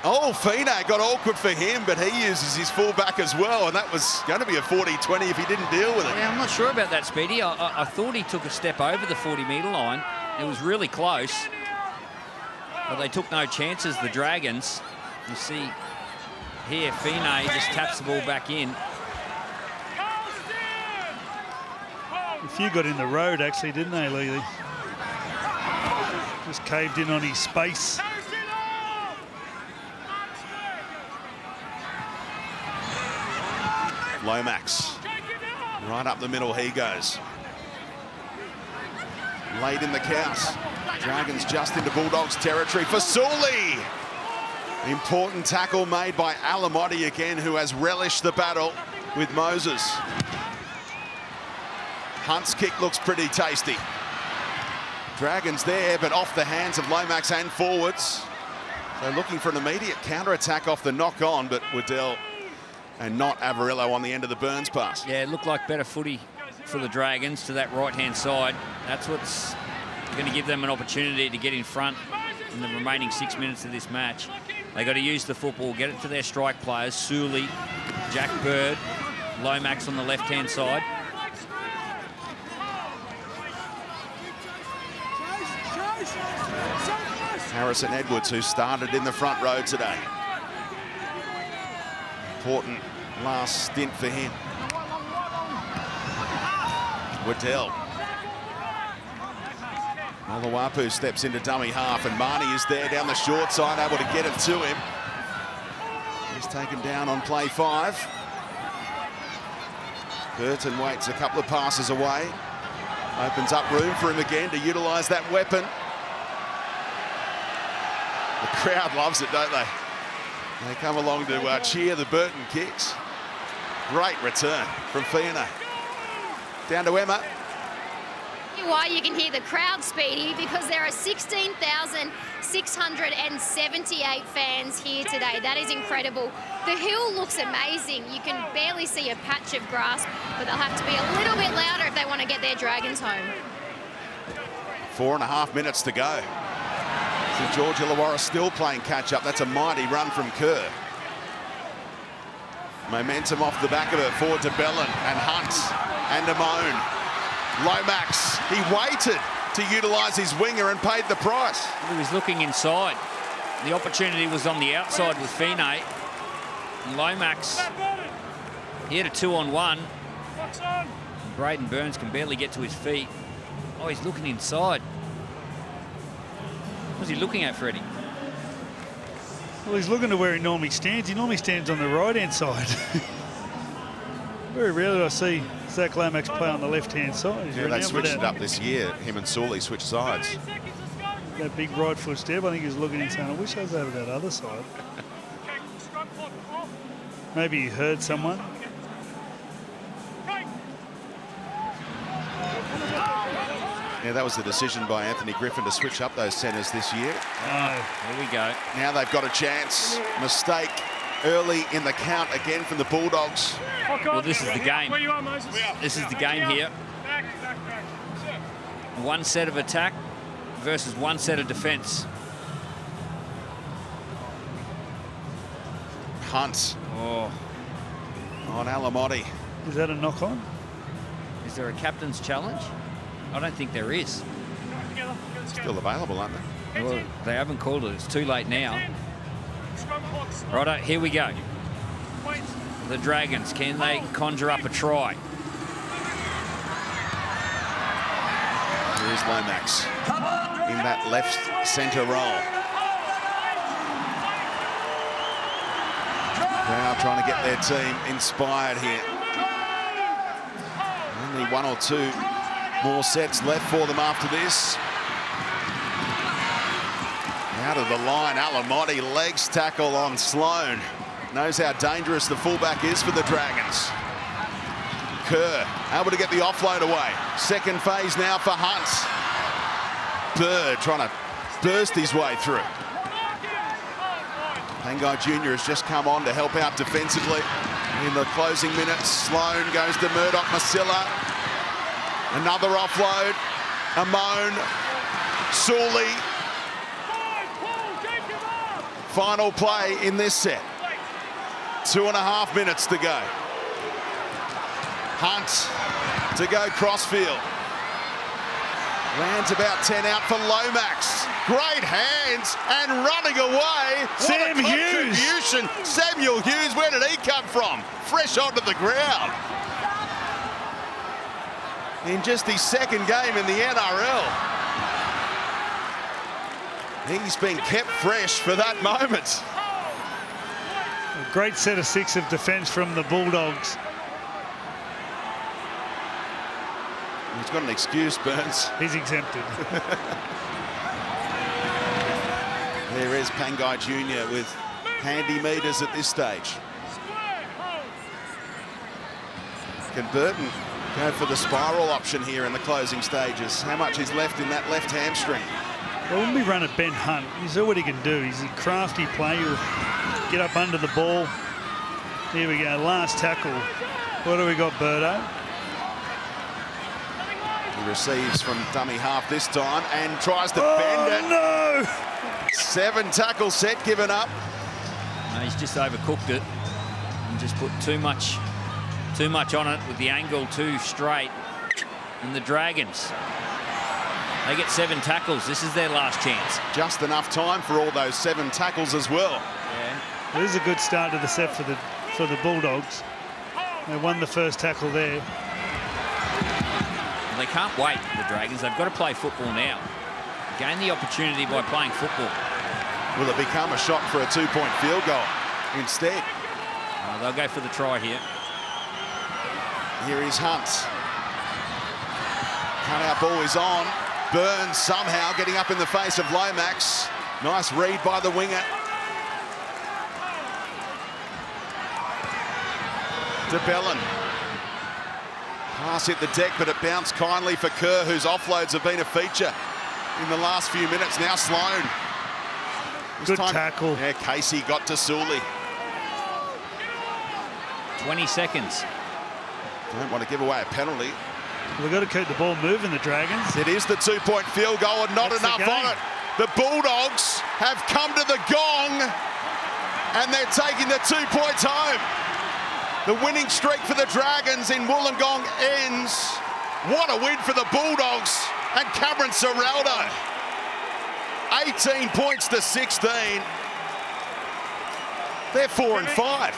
S1: Oh, Fina got awkward for him, but he uses his fullback as well, and that was going to be a 40-20 if he didn't deal with it.
S2: Yeah, I'm not sure about that, Speedy. I thought he took a step over the 40-metre line. It was really close. But they took no chances, the Dragons. You see here, Fine just taps the ball back in.
S4: A few got in the road, actually, didn't they, Lee? Just caved in on his space.
S1: Lomax, right up the middle he goes. Late in the cows. Dragons just into Bulldogs territory for Sully. Important tackle made by Alamotti again, who has relished the battle with Moses. Hunt's kick looks pretty tasty. Dragons there, but off the hands of Lomax and forwards. So looking for an immediate counter-attack off the knock-on, but Waddell and not Averillo on the end of the Burns pass.
S2: Yeah, it looked like better footy for the Dragons to that right-hand side. That's what's going to give them an opportunity to get in front in the remaining 6 minutes of this match. They got to use the football, get it to their strike players. Sully, Jack Bird, Lomax on the left-hand side.
S1: Harrison Edwards, who started in the front row today. Important last stint for him. Waddell. Olawapu steps into dummy half, and Marnie is there down the short side, able to get it to him. He's taken down on play 5. Burton waits a couple of passes away. Opens up room for him again to utilise that weapon. The crowd loves it, don't they? They come along to cheer the Burton kicks. Great return from Fiona. Down to Emma.
S8: Why you can hear the crowd, Speedy, because there are 16,678 fans here today. That is incredible. The hill looks amazing. You can barely see a patch of grass, but they'll have to be a little bit louder if they want to get their Dragons home.
S1: 4.5 minutes to go. St George Illawarra still playing catch-up. That's a mighty run from Kerr. Momentum off the back of it forward to Bellin and Hunt and Amone. Lomax, he waited to utilise his winger and paid the price.
S2: He was looking inside. The opportunity was on the outside with Fine. Lomax, he had a 2-on-1. Braden Burns can barely get to his feet. Oh, he's looking inside. What's he looking at, Freddie?
S4: Well, he's looking to where he normally stands. He normally stands on the right-hand side. Very rarely I see Zach Lomax play on the left-hand side.
S1: Yeah, they switched it up this year. Him and Sully switched sides.
S4: That big right foot step, I think he's looking in saying, I wish I was over that other side. Maybe he heard someone.
S1: Yeah, that was the decision by Anthony Griffin to switch up those centres this year.
S2: Here we go.
S1: Now they've got a chance. Mistake early in the count again from the Bulldogs.
S2: Well, this is the game.
S3: Where you are, Moses?
S2: This is the game here.
S3: Back.
S2: One set of attack versus one set of defence.
S1: Hunt.
S2: Oh,
S1: On Alamotti.
S4: Is that a knock-on?
S2: is there a captain's challenge? I don't think there is.
S1: Still available, aren't they?
S2: Well, they haven't called it. It's too late now. Righto, here we go. The Dragons, can they conjure up a try?
S1: Here's Lomax in that left centre role. Now trying to get their team inspired here. Only 1 or 2 more sets left for them after this. Out of the line, Alamotti legs tackle on Sloan. Knows how dangerous the fullback is for the Dragons. Kerr able to get the offload away. Second phase now for Hunt. Bird trying to burst his way through. Pangai Jr. has just come on to help out defensively in the closing minutes. Sloan goes to Murdoch-Masilla. Another offload. Amone. Sully. Final play in this set. 2.5 minutes to go. Hunt to go crossfield. Lands about 10 out for Lomax. Great hands and running away.
S4: Sam Hughes.
S1: Contribution. Samuel Hughes, where did he come from? Fresh onto the ground. in just his second game in the NRL. He's been kept fresh for that moment.
S4: A great set of 6 of defence from the Bulldogs.
S1: He's got an excuse, Burns.
S4: He's exempted.
S1: There is Pangai Jr. with handy meters at this stage. Can Burton go for the spiral option here in the closing stages? How much is left in that left hamstring?
S4: Well, when we run at Ben Hunt, you see what he can do. He's a crafty player. He'll get up under the ball. Here we go, last tackle. What do we got, Birdo?
S1: He receives from dummy half this time and tries to bend it.
S4: No!
S1: 7 tackle set given up.
S2: No, he's just overcooked it and just put too much on it with the angle too straight. And the Dragons, they get 7 tackles. This is their last chance.
S1: Just enough time for all those 7 tackles as well.
S2: Yeah.
S4: It is a good start to the set for the Bulldogs. They won the first tackle there.
S2: They can't wait, the Dragons. They've got to play football now. Gain the opportunity by playing football.
S1: Will it become a shot for a 2-point field goal instead?
S2: They'll go for the try here.
S1: Here is Hunt. Cut-out ball is on. Burns somehow getting up in the face of Lomax. Nice read by the winger. De Bellin. Pass hit the deck, but it bounced kindly for Kerr, whose offloads have been a feature in the last few minutes. Now Sloan.
S4: Good tackle.
S1: Yeah, Casey got to Sully.
S2: 20 seconds.
S1: Don't want to give away a penalty.
S4: We've got to keep the ball moving, the Dragons.
S1: It is the 2-point field goal and not
S4: That's
S1: enough on it. The Bulldogs have come to the gong and they're taking the 2 points home. The winning streak for the Dragons in Wollongong ends. What a win for the Bulldogs and Cameron Ciraldo. 18 points to 16. They're 4 and 5.